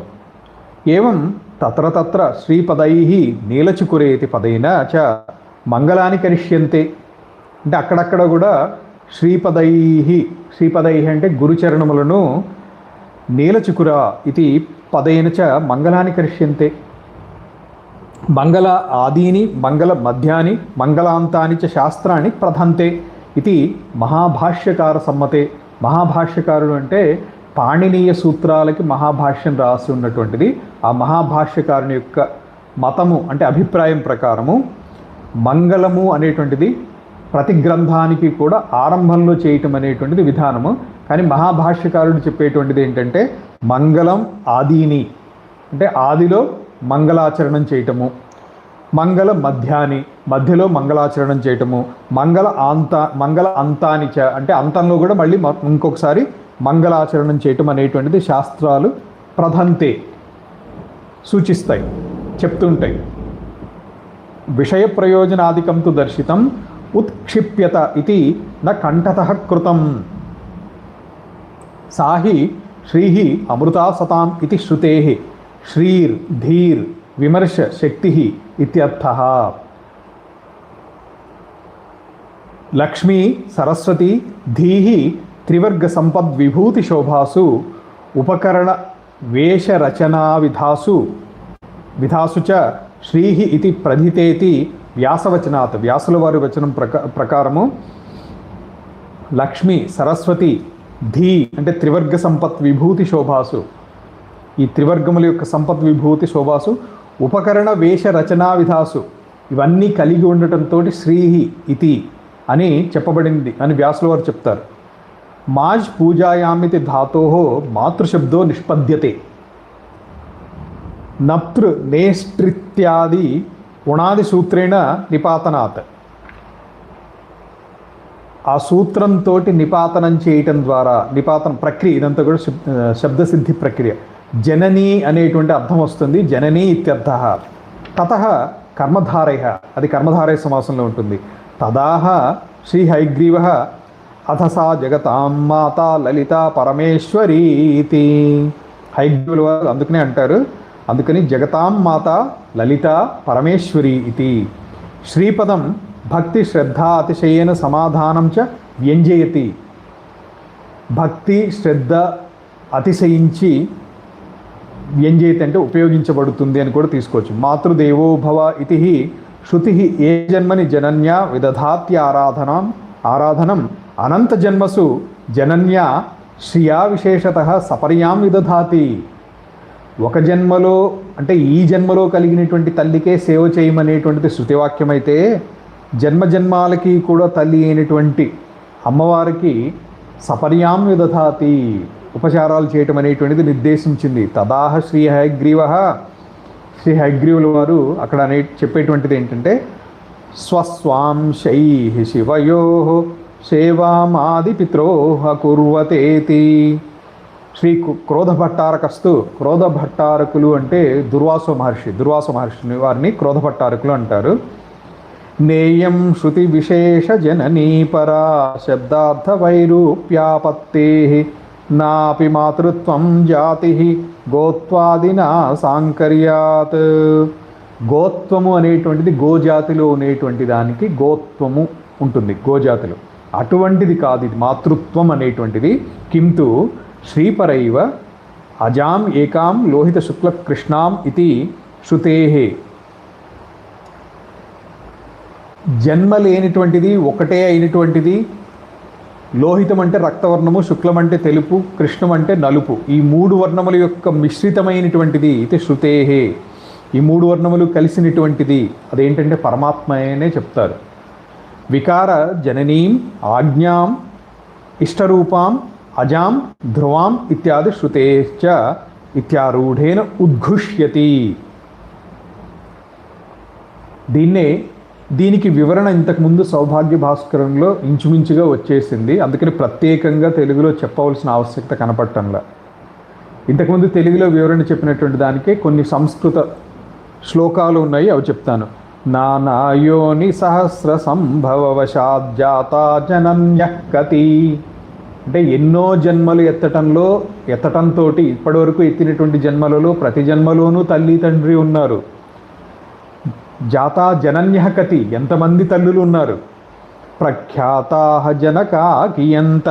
ఏవం తత్ర తత్ర శ్రీపదైః నీలచికురేతి పదైన చ మంగళాని కరిష్యంతే. అంటే అక్కడక్కడ కూడా శ్రీపదైః అంటే గురుచరణములను నీలచికుర ఇది పదైన చ మంగళాని కరిష్యంతే. మంగళ ఆదీని మంగళ మధ్యాని మంగళాంతాని చ శాస్త్రాన్ని ప్రధంతే ఇది మహాభాష్యకార సమ్మతే. మహాభాష్యకారుడు అంటే పాణినీయ సూత్రాలకి మహాభాష్యం రాసి ఉన్నటువంటిది. ఆ మహాభాష్యకారుని యొక్క మతము అంటే అభిప్రాయం ప్రకారము మంగళము అనేటువంటిది ప్రతి గ్రంథానికి కూడా ఆరంభంలో చేయటం అనేటువంటిది విధానము. కానీ మహాభాష్యకారుడు చెప్పేటువంటిది ఏంటంటే మంగళం ఆదీని అంటే ఆదిలో మంగళాచరణం చేయటము, మంగళ మధ్యాని మధ్యలో మంగళాచరణం చేయటము, మంగళ అంతానిచ అంటే అంతంలో కూడా మళ్ళీ ఇంకొకసారి మంగళాచరణం చేయటం అనేటువంటిది శాస్త్రాలు ప్రధంతే సూచిస్తాయి, చెప్తుంటాయి. విషయ ప్రయోజనాదికం తు దర్శితం ఉత్క్షిప్యత ఇది న కంఠతః కృతం. సాహి శ్రీః అమృతా సతాం ఇది శ్రుతేః శ్రీర్ ధీర్ విమర్శ శక్తి ఇత్యర్థః. లక్ష్మీ సరస్వతి ధీః త్రివర్గ సంపద్ విభూతి శోభాసు ఉపకరణ వేష రచనా విధాసు చ శ్రీః ఇది ప్రధితేతి వ్యాసవచనాత్. వ్యాసుల వారి వచనం ప్రకారము లక్ష్మి సరస్వతి ధీ అంటే త్రివర్గ సంపత్ విభూతి శోభాసు, ఈ త్రివర్గముల యొక్క సంపత్ విభూతి శోభాసు ఉపకరణ వేష రచనా విధాసు ఇవన్నీ కలిగి ఉండటంతో శ్రీహి ఇతి అని చెప్పబడింది అని వ్యాసుల వారు చెప్తారు. మాజ్ పూజాయామితి ధాతోః మాతృశబ్దో నిష్పద్యతే. నప్తృ నేష్ట్రిత్యాది ఉణాది సూత్రేణ నిపాతనాత్. ఆ సూత్రంతో నిపాతనం చేయటం ద్వారా నిపాతన ప్రక్రియ ఇదంతా కూడా శబ్దసిద్ధి ప్రక్రియ. జననీ అనేటువంటి అర్థం వస్తుంది, జననీ ఇత్యర్థః. తతః కర్మధారయ అది కర్మధారయ సమాసంలో ఉంటుంది. తదాహ శ్రీ హయగ్రీవః అథ సా జగతాం మాతా లలిత పరమేశ్వరీతి. హయగ్రీవుల వారు అందుకనే అంటారు, అందుకని జగతాం మాత లలిత పరమేశ్వరి ఇది. శ్రీపదం భక్తి శ్రద్ధ అతిశయేన సమాధానం చ వ్యంజయతి. భక్తి శ్రద్ధ అతిశయించి వ్యంజయతి అంటే ఉపయోగించబడుతుంది అని కూడా తీసుకోవచ్చు. మాతృదేవో భవ ఇది శృతి ఏ జన్మని జనన్యా విదధాత్య ఆరాధనం అనంత జన్మసు జనన్యా శ్రియా విశేషతః సపర్యాం విదధాతి. ఒక జన్మలో అంటే ఈ జన్మలో కలిగినటువంటి తల్లికే సేవ చేయమనేటువంటిది శృతివాక్యమైతే జన్మజన్మాలకి కూడా తల్లి అయినటువంటి అమ్మవారికి సపర్యాం విదధాతి ఉపచారాలు చేయటం అనేటువంటిది నిర్దేశించింది. తదాహ శ్రీ హయగ్రీవుల వారు అక్కడ చెప్పేటువంటిది ఏంటంటే స్వస్వాంశై శివయో సేవామాది పిత్రోహ కుర్వతేతి. శ్రీ క్రోధభట్టారకస్తు. క్రోధభట్టారకులు అంటే దుర్వాస మహర్షిని వారిని క్రోధభట్టారకులు అంటారు. నేయం శృతి విశేష జననీ పరా శబ్దార్థ వైరూప్యాపత్తే నాపి మాతృత్వం జాతి గోత్వాదినా సాంకర్యాత్. గోత్వము అనేటువంటిది గోజాతిలో ఉండేటువంటి దానికి గోత్వము ఉంటుంది, గోజాతిలో. అటువంటిది కాదు ఇది మాతృత్వం అనేటువంటిది. కింతు శ్రీపరైవ అజాం ఏకాం లోహిత శుక్ల కృష్ణాం ఇది శృతేహే. జన్మ లేనిటువంటిది, ఒకటే అయినటువంటిది. లోహితం అంటే రక్తవర్ణము, శుక్లం అంటే తెలుపు, కృష్ణం అంటే నలుపు. ఈ మూడు వర్ణముల యొక్క మిశ్రితమైనటువంటిది ఇది శృతేహే. ఈ మూడు వర్ణములు కలిసినటువంటిది అదేంటంటే పరమాత్మ అనే చెప్తారు. వికార జననీం ఆజ్ఞాం ఇష్టరూపాం అజాం ధ్రువాం ఇత్యాది శృతేశ్చ ఇత్యారూఢేన ఉద్ఘుష్యతి. దీనికి వివరణ ఇంతకుముందు సౌభాగ్య భాస్కరంలో ఇంచుమించుగా వచ్చేసింది. అందుకని ప్రత్యేకంగా తెలుగులో చెప్పవలసిన ఆవశ్యకత కనపడటంలా. ఇంతకుముందు తెలుగులో వివరణ చెప్పినటువంటి దానికే కొన్ని సంస్కృత శ్లోకాలు ఉన్నాయి, అవి చెప్తాను. నానాయోని సహస్ర సంభవవశాజ్జాతా జనన్యః కతి. అంటే ఎన్నో జన్మలు ఎత్తటంతో ఇప్పటివరకు ఎత్తినటువంటి జన్మలలో ప్రతి జన్మలోనూ తల్లి తండ్రి ఉన్నారు. జాతా జనన్యః కతి, ఎంతమంది తల్లులు ఉన్నారు. ప్రఖ్యాతాః జనకా కియంత,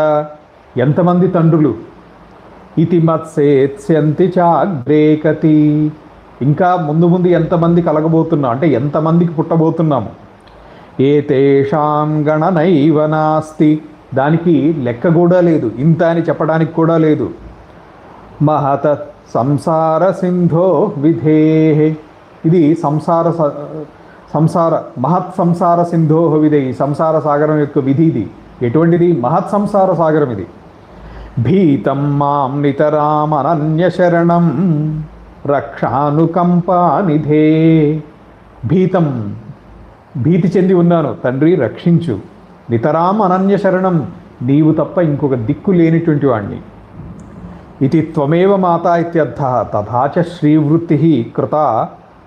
ఎంతమంది తండ్రులు. ఇతి మత్సేత్స్యంతి చాగ్రే కతి, ఇంకా ముందు ముందు ఎంతమంది కలగబోతున్నాం అంటే ఎంతమందికి పుట్టబోతున్నాము. ఏతేషాం గణనైవ నాస్తి, దానికి లెక్క కూడా లేదు, ఇంత అని చెప్పడానికి కూడా లేదు. మహత సంసార సింధో విధేహే, ఇది సంసార మహత్ సంసార సింధో విధే, ఈ సంసార సాగరం యొక్క విధి ఇది. ఎటువంటిది? మహత్ సంసార సాగరం ఇది. భీతం మాం నితరాం అనన్య శరణం రక్షానుకంపానిధే. భీతం, భీతి చెంది ఉన్నాను, తండ్రి రక్షించు. నితరాం అనన్య శరణం, నీవు తప్ప ఇంకొక దిక్కు లేనిటువంటి వాణ్ణి. ఇది త్వమేవ మాతా ఇత్యర్థ. తథాచ శ్రీవృత్తి కృత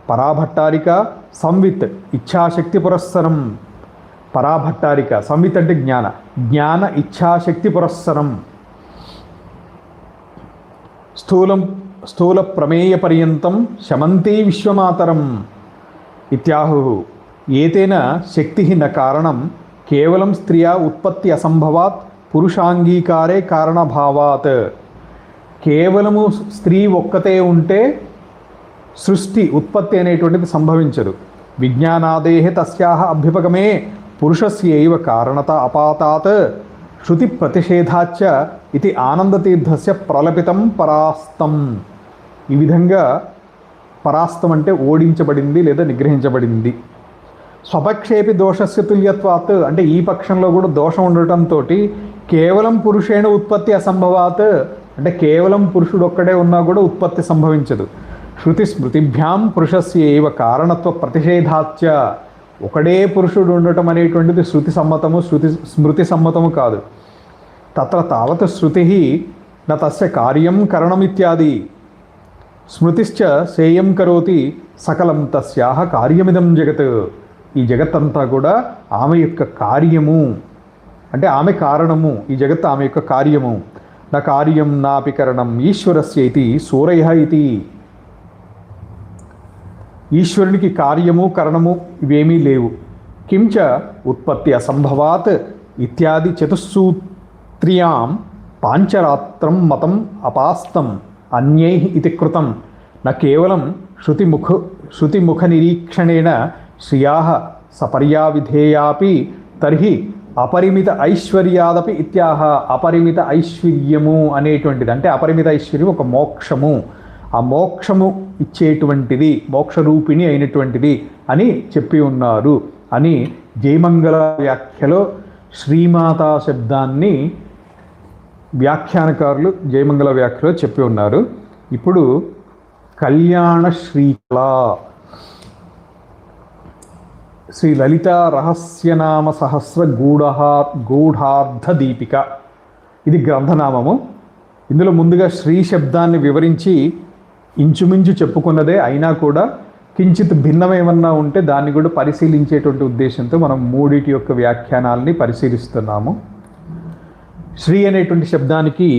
పరాభట్టారిక సంవిత్ ఇచ్ఛాశక్తి పురస్సరం. పరాభట్టారిక, సంవిత్ అంటే జ్ఞాన ఇచ్ఛాశక్తి పురస్సరం. స్థూల ప్రమేయ పర్యంతం శమంతే విశ్వమాతరం ఇత్యాహు. ఏతేన శక్తి న కారణం కేవలం స్త్రియా ఉత్పత్తి అసంభవాత్ పురుషాంగీకారే కారణభావాత్. కేవలము స్త్రీ ఒక్కతే ఉంటే సృష్టి ఉత్పత్తి అనేటువంటిది సంభవించదు. విజ్ఞానాదేహే తస్యాహ అభ్యుపగమే పురుషస్యైవ కారణత అపాతాత్ శృతి ప్రతిషేధాచ్చ ఇది ఆనందతీర్థస్య ప్రలపితం పరాస్తం. ఈ విధంగా పరాస్తం అంటే ఓడించబడింది లేదా నిగ్రహించబడింది. స్వపక్షేపి దోషస్య తుల్యత్వాత్, అంటే ఈ పక్షంలో కూడా దోషం ఉండటంతో కేవలం పురుషేణ ఉత్పత్తి అసంభవాత్, అంటే కేవలం పురుషుడు ఒక్కడే ఉన్నా కూడా ఉత్పత్తి సంభవించదు. శృతి స్మృతిభ్యాం పురుషస్య ఏవ కారణత్వ ప్రతిషేధాచ్చ, ఒకడే పురుషుడు ఉండటం అనేటువంటిది శృతి సమ్మతము, స్మృతి సమ్మతము కాదు. తత్ర తావత్ శృతి న తస్య కార్యం కరణమిత్యాది. స్మృతిశ్చ సేయం కరోతి సకలం తస్యాహ కార్యమిదం జగత్. ఈ జగత్తంతా కూడా ఆమె యొక్క కార్యము, అంటే ఆమె కారణము. ఈ జగత్ ఆమె యొక్క కార్యము. నా కార్యం నాపి కరణం ఈశ్వరస్య ఇది సూరయ ఇది. ఈశ్వరునికి కార్యము కరణము ఇవేమీ లేవు. కించ ఉత్పత్తి అసంభవాత్ ఇత్యాది చతుస్సూత్ర్యాం పాంచరాత్రం మతం అపాస్తం అన్యై ఇది కృతం. న కేవలం శృతిముఖ నిరీక్షణేన శ్రియాః సపర్యావిధేయాపి తర్హి అపరిమిత ఐశ్వర్యాదపి ఇత్యాహ. అపరిమిత ఐశ్వర్యము అనేటువంటిది అంటే అపరిమిత ఐశ్వర్యం ఒక మోక్షము, ఆ మోక్షము ఇచ్చేటువంటిది, మోక్షరూపిణి అయినటువంటిది అని చెప్పి ఉన్నారు అని జయమంగళ వ్యాఖ్యలో శ్రీమాతా శబ్దాన్ని వ్యాఖ్యానకారులు జయమంగళ వ్యాఖ్యలో చెప్పి ఉన్నారు. ఇప్పుడు కళ్యాణ శ్రీకళ, శ్రీ లలిత రహస్యనామ సహస్ర గూఢార్థ దీపిక, ఇది గ్రంథనామము. ఇందులో ముందుగా శ్రీ శబ్దాన్ని వివరించి ఇంచుమించు చెప్పుకున్నదే, అయినా కూడా కించిత్ భిన్నమేమన్నా ఉంటే దాన్ని కూడా పరిశీలించేటువంటి ఉద్దేశంతో మనం మూడిటి యొక్క వ్యాఖ్యానాలని పరిశీలిస్తున్నాము. శ్రీ అనేటువంటి శబ్దానికి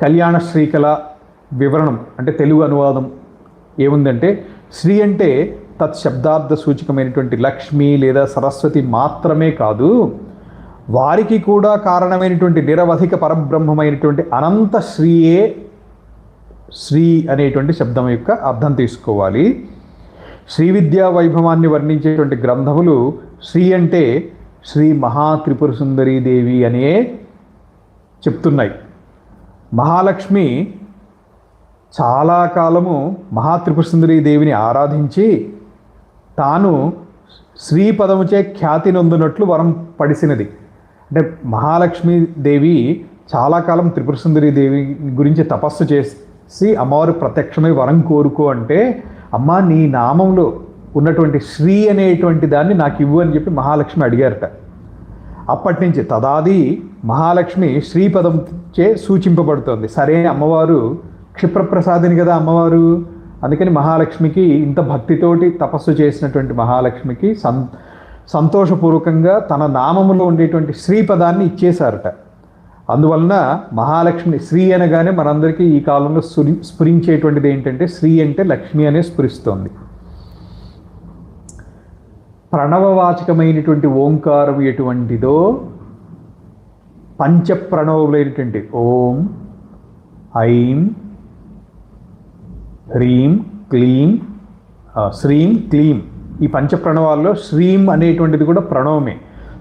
కళ్యాణ శ్రీకళ వివరణం అంటే తెలుగు అనువాదం ఏముందంటే, శ్రీ అంటే తత్శబ్దార్థ సూచకమైనటువంటి లక్ష్మి లేదా సరస్వతి మాత్రమే కాదు, వారికి కూడా కారణమైనటువంటి నిరవధిక పరబ్రహ్మమైనటువంటి అనంత శ్రీయే శ్రీ అనేటువంటి శబ్దం యొక్క అర్థం తీసుకోవాలి. శ్రీ విద్యా వైభవాన్ని వర్ణించేటువంటి గ్రంథములు శ్రీ అంటే శ్రీ మహాత్రిపుర సుందరీదేవి అనే చెప్తున్నాయి. మహాలక్ష్మి చాలా కాలము మహాత్రిపుర సుందరీదేవిని ఆరాధించి తాను శ్రీపదముచే ఖ్యాతి నొందినట్లు వరం పడిసినది. అంటే మహాలక్ష్మీదేవి చాలా కాలం త్రిపుర సుందరీదేవి గురించి తపస్సు చేసి అమ్మవారు ప్రత్యక్షమై వరం కోరుకో అంటే, అమ్మ నీ నామంలో ఉన్నటువంటి శ్రీ అనేటువంటి దాన్ని నాకు ఇవ్వు అని చెప్పి మహాలక్ష్మి అడిగారట. అప్పటి నుంచి తదాది మహాలక్ష్మి శ్రీపదం చే సూచింపబడుతోంది. సరే అమ్మవారు క్షిప్రప్రసాదిని కదా అమ్మవారు, అందుకని మహాలక్ష్మికి ఇంత భక్తితోటి తపస్సు చేసినటువంటి మహాలక్ష్మికి సంతోషపూర్వకంగా తన నామములో ఉండేటువంటి శ్రీపదాన్ని ఇచ్చేశారట. అందువలన మహాలక్ష్మి శ్రీ అనగానే మనందరికీ ఈ కాలంలో స్ఫురించేటువంటిది ఏంటంటే, శ్రీ అంటే లక్ష్మి అనే స్ఫురిస్తోంది. ప్రణవవాచకమైనటువంటి ఓంకారం ఎటువంటిదో పంచప్రణవములైనటువంటి ఓం, ఐం, హ్రీం, క్లీం, శ్రీం, క్లీం, ఈ పంచప్రణవాల్లో శ్రీం అనేటువంటిది కూడా ప్రణవమే.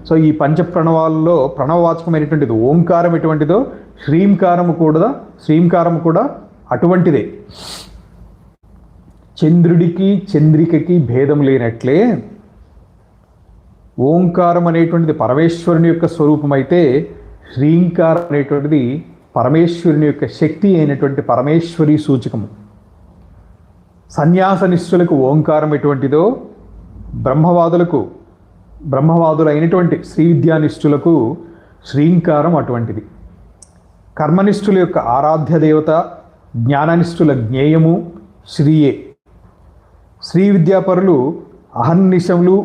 సో ఈ పంచప్రణవాల్లో ప్రణవవాచకమైనటువంటిది ఓంకారం ఎటువంటిదో శ్రీంకారము కూడా అటువంటిదే. చంద్రుడికి చంద్రికకి భేదం లేనట్లే ఓంకారం అనేటువంటిది పరమేశ్వరుని యొక్క స్వరూపం అయితే, శ్రీంకారం అనేటువంటిది పరమేశ్వరుని యొక్క శక్తి అయినటువంటి పరమేశ్వరి సూచకము. సన్యాసనిష్ఠులకు ఓంకారం ఎటువంటిదో బ్రహ్మవాదులైనటువంటి శ్రీ విద్యానిష్ఠులకు శ్రీంకారం అటువంటిది. కర్మనిష్ఠుల యొక్క ఆరాధ్య దేవత, జ్ఞాననిష్ఠుల జ్ఞేయము శ్రీయే. శ్రీ విద్యాపరులు అహర్నిశములు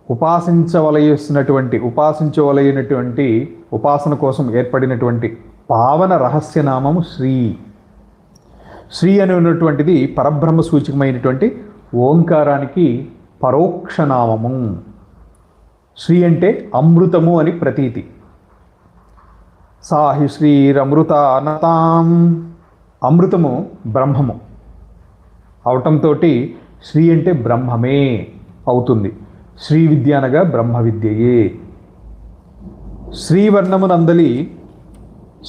ఉపాసించవలైనటువంటి ఉపాసన కోసం ఏర్పడినటువంటి పావన రహస్యనామము శ్రీ. శ్రీ అని ఉన్నటువంటిది పరబ్రహ్మ సూచకమైనటువంటి ఓంకారానికి పరోక్ష నామము. శ్రీ అంటే అమృతము అని ప్రతీతి. సాహి శ్రీరమృత అనతాం, అమృతము బ్రహ్మము అవటంతో శ్రీ అంటే బ్రహ్మమే అవుతుంది. శ్రీ విద్య అనగా బ్రహ్మ విద్యయే. శ్రీవర్ణమునందలి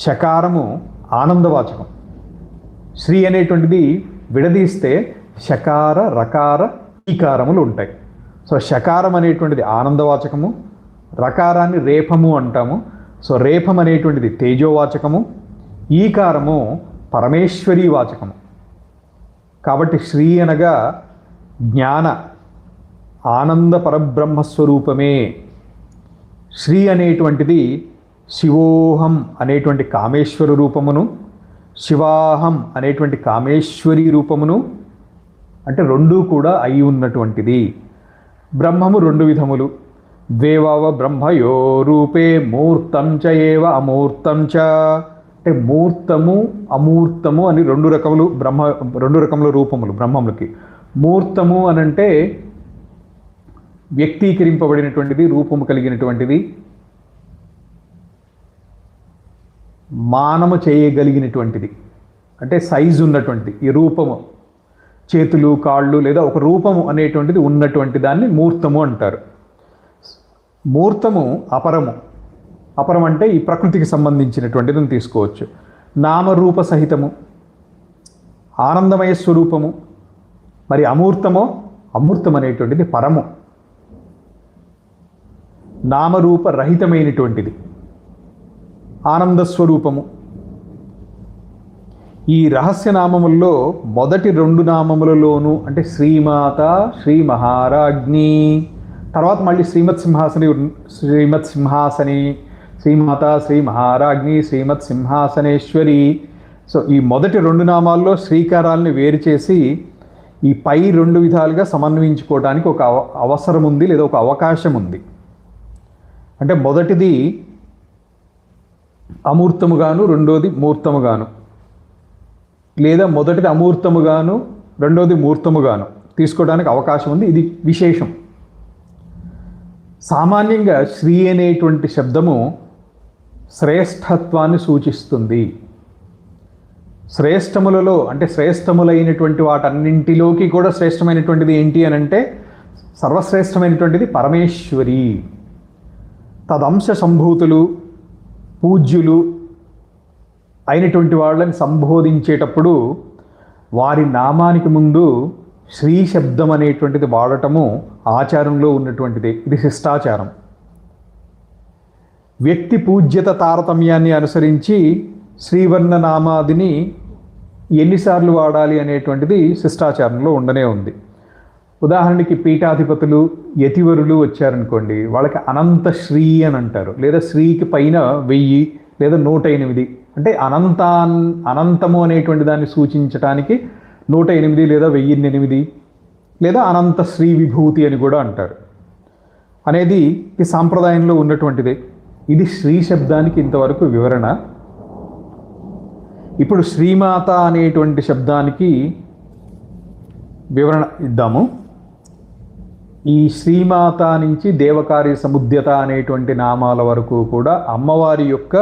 శకారము ఆనందవాచకం. శ్రీ అనేటువంటిది విడదీస్తే శకార, రకార, ఈకారములు ఉంటాయి. సో శకారం అనేటువంటిది ఆనందవాచకము, రకారాన్ని రేఫము అంటాము. సో రేఫం అనేటువంటిది తేజోవాచకము, ఈకారము పరమేశ్వరీ వాచకము. కాబట్టి శ్రీ అనగా జ్ఞాన ఆనంద పరబ్రహ్మస్వరూపమే. శ్రీ అనేటువంటిది శివోహం అనేటువంటి కామేశ్వర రూపమును, శివాహం అనేటువంటి కామేశ్వరి రూపమును, అంటే రెండూ కూడా అయి ఉన్నటువంటిది. బ్రహ్మము రెండు విధములు. ద్వేవావ బ్రహ్మయో రూపే మూర్తం చ ఏవ అమూర్తం చ, అంటే మూర్తము అమూర్తము అని రెండు రకముల రూపములు బ్రహ్మములకి. మూర్తము అనంటే వ్యక్తీకరింపబడినటువంటిది, రూపము కలిగినటువంటిది, మానము చేయగలిగినటువంటిది, అంటే సైజు ఉన్నటువంటిది. ఈ రూపము చేతులు, కాళ్ళు లేదా ఒక రూపము అనేటువంటిది ఉన్నటువంటి దాన్ని మూర్తము అంటారు. మూర్తము అపరము. అపరం అంటే ఈ ప్రకృతికి సంబంధించినటువంటిది తీసుకోవచ్చు. నామరూప సహితము, ఆనందమయ స్వరూపము. మరి అమూర్తం అనేటువంటిది పరము, నామరూప రహితమైనటువంటిది, ఆనంద స్వరూపము. ఈ రహస్య నామముల్లో మొదటి రెండు నామములలోనూ అంటే శ్రీమాత, శ్రీ మహారాజ్ఞి, తర్వాత మళ్ళీ శ్రీమత్ సింహాసని, శ్రీమాత, శ్రీ మహారాజ్ఞి, శ్రీమత్ సింహాసనేశ్వరి. సో ఈ మొదటి 2 నామాల్లో శ్రీకారాలని వేరు చేసి ఈ పై 2 విధాలుగా సమన్వయించుకోవడానికి ఒక అవసరం ఉంది, లేదా ఒక అవకాశం ఉంది. అంటే మొదటిది అమూర్తముగాను, రెండోది మూర్తముగాను, లేదా మొదటిది అమూర్తముగాను, రెండోది మూర్తముగాను తీసుకోవడానికి అవకాశం ఉంది. ఇది విశేషం. సామాన్యంగా శ్రీ అనేటువంటి శబ్దము శ్రేష్ఠత్వాన్ని సూచిస్తుంది. శ్రేష్టములలో అంటే శ్రేష్టములైనటువంటి వాటన్నింటిలోకి కూడా శ్రేష్టమైనటువంటిది ఏంటి అని అంటే సర్వశ్రేష్టమైనటువంటిది పరమేశ్వరి. తదంశ సంభూతులు, పూజ్యులు అయినటువంటి వాళ్ళని సంబోధించేటప్పుడు వారి నామానికి ముందు శ్రీ శబ్దం అనేటువంటిది వాడటము ఆచారంలో ఉన్నటువంటిది. ఇది శిష్టాచారం. వ్యక్తి పూజ్యత తారతమ్యాన్ని అనుసరించి శ్రీవర్ణ నామాదిని ఎన్నిసార్లు వాడాలి అనేటువంటిది శిష్టాచారంలో ఉండనే ఉంది. ఉదాహరణకి పీఠాధిపతులు, యతివరులు వచ్చారనుకోండి, వాళ్ళకి అనంత శ్రీ అని అంటారు, లేదా శ్రీకి పైన 1000 లేదా 108. అంటే అనంతము అనేటువంటి దాన్ని సూచించడానికి 108 లేదా 1008 లేదా అనంత శ్రీ విభూతి అని కూడా అంటారు. అనేది ఈ సాంప్రదాయంలో ఉన్నటువంటిదే. ఇది శ్రీ శబ్దానికి ఇంతవరకు వివరణ. ఇప్పుడు శ్రీమాత అనేటువంటి శబ్దానికి వివరణ ఇద్దాము. ఈ శ్రీమాత నుంచి దేవకార్య సముద్యత అనేటువంటి నామాల వరకు కూడా అమ్మవారి యొక్క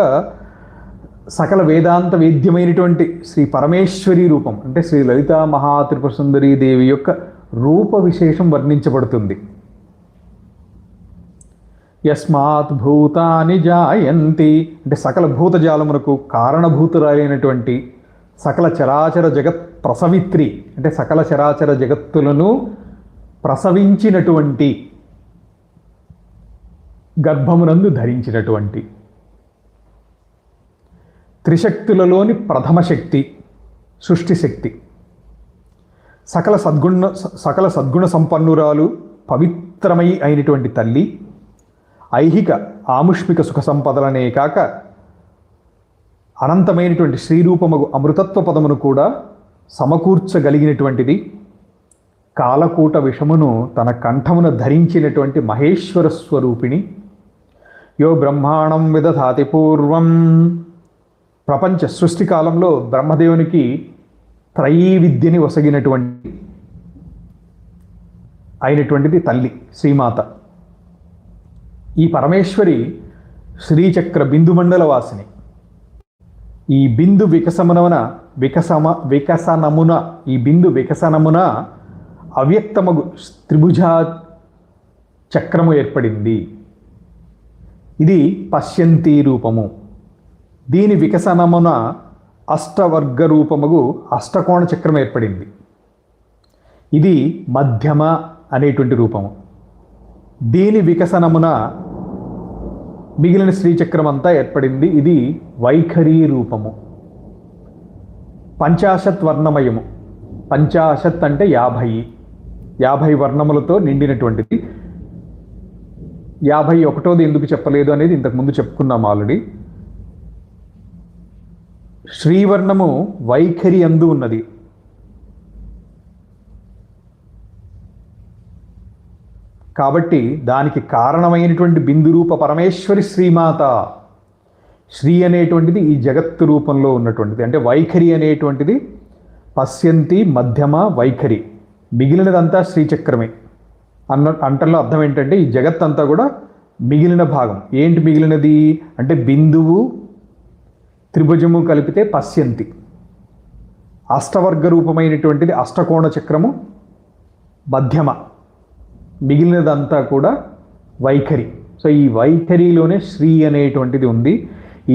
సకల వేదాంత వేద్యమైనటువంటి శ్రీ పరమేశ్వరి రూపం, అంటే శ్రీ లలితా మహాత్రిపుర సుందరీ దేవి యొక్క రూప విశేషం వర్ణించబడుతుంది. యస్మాత్ భూతాని జాయంతి అంటే సకల భూతజాలమునకు కారణభూతురాలైనటువంటి సకల చరాచర జగత్ ప్రసవిత్రి అంటే సకల చరాచర జగత్తులను ప్రసవించినటువంటి, గర్భమునందు ధరించినటువంటి, త్రిశక్తులలోని ప్రథమ శక్తి, సృష్టి శక్తి, సకల సద్గుణ సంపన్నురాలు, పవిత్రమై అయినటువంటి తల్లి, ఐహిక ఆముష్మిక సుఖ సంపదలనే కాక అనంతమైనటువంటి శ్రీరూపమగు అమృతత్వ పదమును కూడా సమకూర్చగలిగినటువంటిది, కాలకూట విషమును తన కంఠమున ధరించినటువంటి మహేశ్వర స్వరూపిణి. యో బ్రహ్మాణం విదధాతి పూర్వం ప్రపంచ సృష్టి కాలంలో బ్రహ్మదేవునికి త్రయీ విద్యని వసగినటువంటి అయినటువంటిది తల్లి శ్రీమాత. ఈ పరమేశ్వరి శ్రీచక్ర బిందుమండల వాసిని. ఈ బిందు వికసనమున అవ్యక్తమగు త్రిభుజ చక్రము ఏర్పడింది. ఇది పశ్యంతి రూపము. దీని వికసనమున అష్టవర్గ రూపముగు అష్టకోణ చక్రం ఏర్పడింది. ఇది మధ్యమ అనేటువంటి రూపము. దీని వికసనమున మిగిలిన శ్రీచక్రం అంతా ఏర్పడింది. ఇది వైఖరి రూపము. పంచాశత్ వర్ణమయము. పంచాశత్ అంటే 50 వర్ణములతో నిండినటువంటిది. 51ది ఎందుకు చెప్పలేదు అనేది ఇంతకుముందు చెప్పుకున్నాం ఆల్రెడీ. శ్రీవర్ణము వైఖరి అందు ఉన్నది. కాబట్టి దానికి కారణమైనటువంటి బిందురూప పరమేశ్వరి శ్రీమాత. శ్రీ అనేటువంటిది ఈ జగత్తు రూపంలో ఉన్నటువంటిది. అంటే వైఖరి అనేటువంటిది పశ్యంతి, మధ్యమ, వైఖరి, మిగిలినదంతా శ్రీచక్రమే అంటల్లో అర్థం ఏంటంటే ఈ జగత్తంతా కూడా మిగిలిన భాగం. ఏంటి మిగిలినది అంటే బిందువు త్రిభుజము కలిపితే పశ్యంతి. అష్టవర్గ రూపమైనటువంటిది అష్టకోణ చక్రము మధ్యమ, మిగిలినదంతా కూడా వైఖరి. సో ఈ వైఖరిలోనే శ్రీ అనేటువంటిది ఉంది.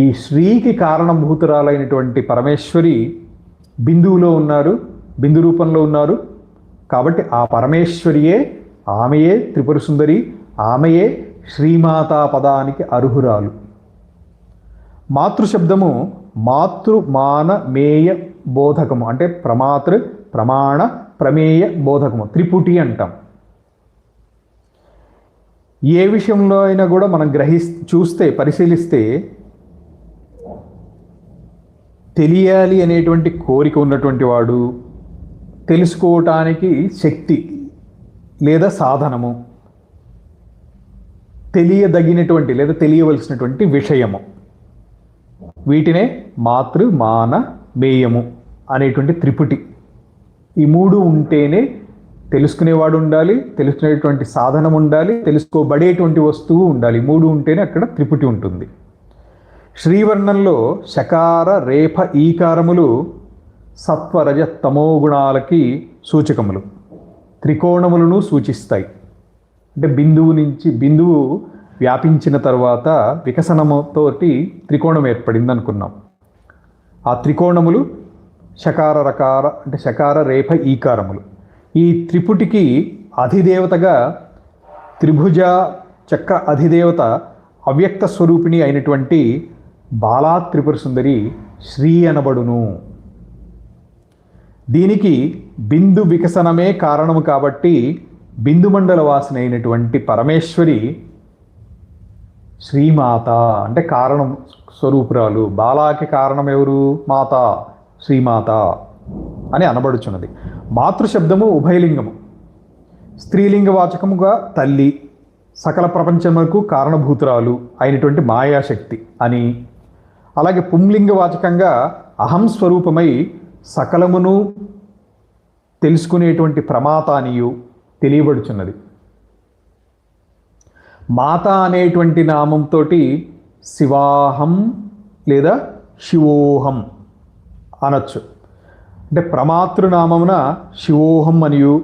ఈ శ్రీకి కారణభూతురాలైనటువంటి పరమేశ్వరి బిందువులో ఉన్నారు, బిందు రూపంలో ఉన్నారు. కాబట్టి ఆ పరమేశ్వరియే, ఆమెయే త్రిపుర సుందరి, ఆమెయే శ్రీమాతా పదానికి అర్హురాలు. మాతృశబ్దము మాతృమాన మేయ బోధకము అంటే ప్రమాతృ, ప్రమాణ, ప్రమేయ బోధకము, త్రిపుటి అంటాం. ఏ విషయంలో అయినా కూడా మనం చూస్తే పరిశీలిస్తే తెలియాలి అనేటువంటి కోరిక ఉన్నటువంటి వాడు, తెలుసుకోవటానికి శక్తి లేదా సాధనము, తెలియదగినటువంటి లేదా తెలియవలసినటువంటి విషయము, వీటినే మాతృ మాన మేయము అనేటువంటి త్రిపుటి. ఈ మూడు ఉంటేనే తెలుసుకునేవాడు ఉండాలి, తెలుసుకునేటువంటి సాధనం ఉండాలి, తెలుసుకోబడేటువంటి వస్తువు ఉండాలి. మూడు ఉంటేనే అక్కడ త్రిపుటి ఉంటుంది. శ్రీవర్ణంలో శకార రేఫ ఈకారములు సత్వరజ తమో గుణాలకి సూచకములు. త్రికోణములను సూచిస్తాయి. అంటే బిందువు వ్యాపించిన తర్వాత వికసనముతోటి త్రికోణం ఏర్పడింది అనుకున్నాం. ఆ త్రికోణములు శకార రకార అంటే శకార రేఫ ఈకారములు. ఈ త్రిపుటికి అధిదేవతగా త్రిభుజ చక్ర అధిదేవత అవ్యక్త స్వరూపిణి అయినటువంటి బాలా త్రిపుర సుందరి శ్రీ అనబడును. దీనికి బిందు వికసనమే కారణము కాబట్టి బిందుమండల వాసిని అయినటువంటి పరమేశ్వరి శ్రీమాత అంటే కారణం స్వరూపురాలు. బాలాకి కారణం ఎవరు? మాత, శ్రీమాత అని అనబడుచున్నది. మాతృశబ్దము ఉభయలింగము. స్త్రీలింగ వాచకముగా తల్లి, సకల ప్రపంచములకు కారణభూతురాలు అయినటువంటి మాయాశక్తి అని, అలాగే పుంలింగ వాచకంగా అహం స్వరూపమై సకలమును తెలుసుకునేటువంటి ప్రమాత అనియు తెలియబడుచున్నది. మాత అనేటువంటి నామంతో శివాహం లేదా శివోహం అనొచ్చు. అంటే ప్రమాతృనామమున శివోహం అనియు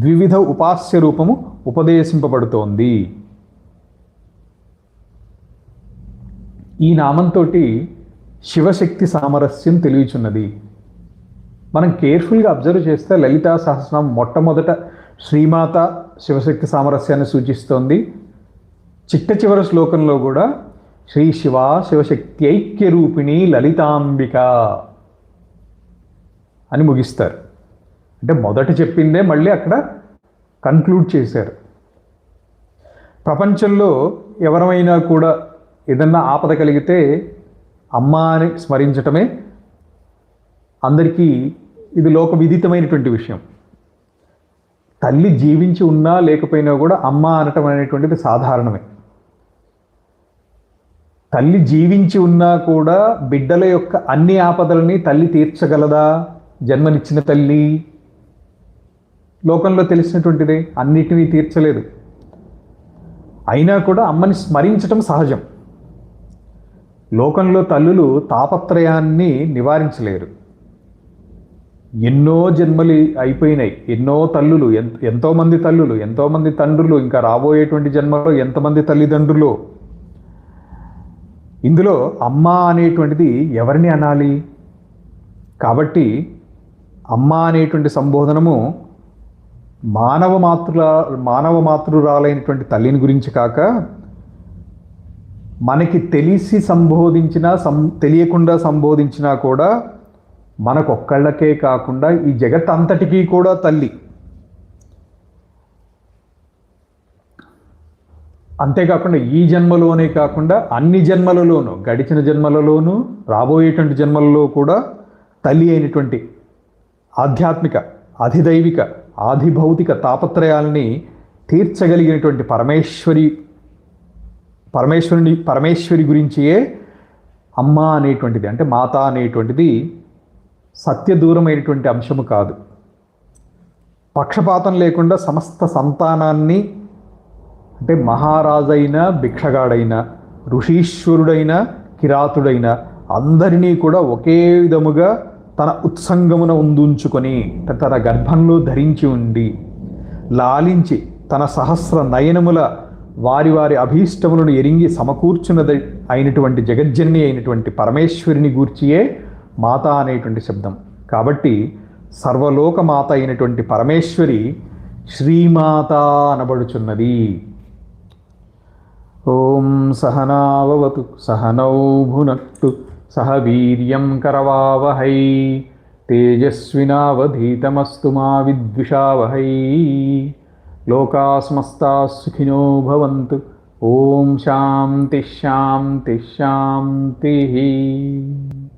ద్వివిధ ఉపాస్య రూపము ఉపదేశింపబడుతోంది. ఈ నామంతో శివశక్తి సామరస్యం తెలియచున్నది. మనం కేర్ఫుల్గా అబ్జర్వ్ చేస్తే లలితా సహస్రనామం మొట్టమొదట శ్రీమాత శివశక్తి సామరస్యాన్ని సూచిస్తోంది. చిట్ట చివరి శ్లోకంలో కూడా శ్రీ శివ శివశక్తి ఐక్య రూపిణి లలితాంబిక అని ముగిస్తారు. అంటే మొదట చెప్పిందే మళ్ళీ అక్కడ కన్క్లూడ్ చేశారు. ప్రపంచంలో ఎవరైనా కూడా ఏదన్నా ఆపద కలిగితే అమ్మ అని స్మరించటమే అందరికీ ఇది లోక విదితమైనటువంటి విషయం. తల్లి జీవించి ఉన్నా లేకపోయినా కూడా అమ్మ అనటం అనేటువంటిది సాధారణమే. తల్లి జీవించి ఉన్నా కూడా బిడ్డల యొక్క అన్ని ఆపదలని తల్లి తీర్చగలదా? జన్మనిచ్చిన తల్లి లోకంలో తెలిసినటువంటిదే, అన్నిటినీ తీర్చలేదు. అయినా కూడా అమ్మని స్మరించటం సహజం. లోకంలో తల్లులు తాపత్రయాన్ని నివారించలేరు. ఎన్నో జన్మలు అయిపోయినాయి, ఎన్నో తల్లులు, ఎంతోమంది తల్లులు, ఎంతోమంది తండ్రులు, ఇంకా రాబోయేటువంటి జన్మలో ఎంతమంది తల్లిదండ్రులు. ఇందులో అమ్మ అనేటువంటిది ఎవరిని అనాలి? కాబట్టి అమ్మ అనేటువంటి సంబోధనము మానవ మాతృరాలైనటువంటి తల్లిని గురించి కాక మనకి తెలిసి సంబోధించినా తెలియకుండా సంబోధించినా కూడా మనకొక్కళ్ళకే కాకుండా ఈ జగత్ అంతటికీ కూడా తల్లి. అంతేకాకుండా ఈ జన్మలోనే కాకుండా అన్ని జన్మలలోనూ, గడిచిన జన్మలలోనూ రాబోయేటువంటి జన్మలలో కూడా తల్లి అయినటువంటి ఆధ్యాత్మిక, అధిదైవిక, ఆధిభౌతిక తాపత్రయాల్ని తీర్చగలిగినటువంటి పరమేశ్వరి గురించియే అమ్మ అనేటువంటిది, అంటే మాత అనేటువంటిది సత్యదూరమైనటువంటి అంశము కాదు. పక్షపాతం లేకుండా సమస్త సంతానాన్ని, అంటే మహారాజైన, భిక్షగాడైన, ఋషీశ్వరుడైన, కిరాతుడైన అందరినీ కూడా ఒకే విధముగా తన ఉత్సంగమున ఉందుంచుకొని తన గర్భంలో ధరించి ఉండి లాలించి తన సహస్ర నయనముల వారి వారి అభీష్టములను ఎరింగి సమకూర్చున్నది అయినటువంటి జగజ్జన్ని అయినటువంటి పరమేశ్వరిని గూర్చియే మాత అనేటువంటి శబ్దం. కాబట్టి సర్వలోక మాత అయినటువంటి పరమేశ్వరి శ్రీమాత అనబడుచున్నది. ఓం సహనావవతు సహనౌ భునక్తు సహ వీర్యం కరవావహై తేజస్వినావధీతమస్తు మా విద్విషావహై. లోకా సమస్తా సుఖినో భవంతు. ఓం శాంతి శాంతి శాంతి.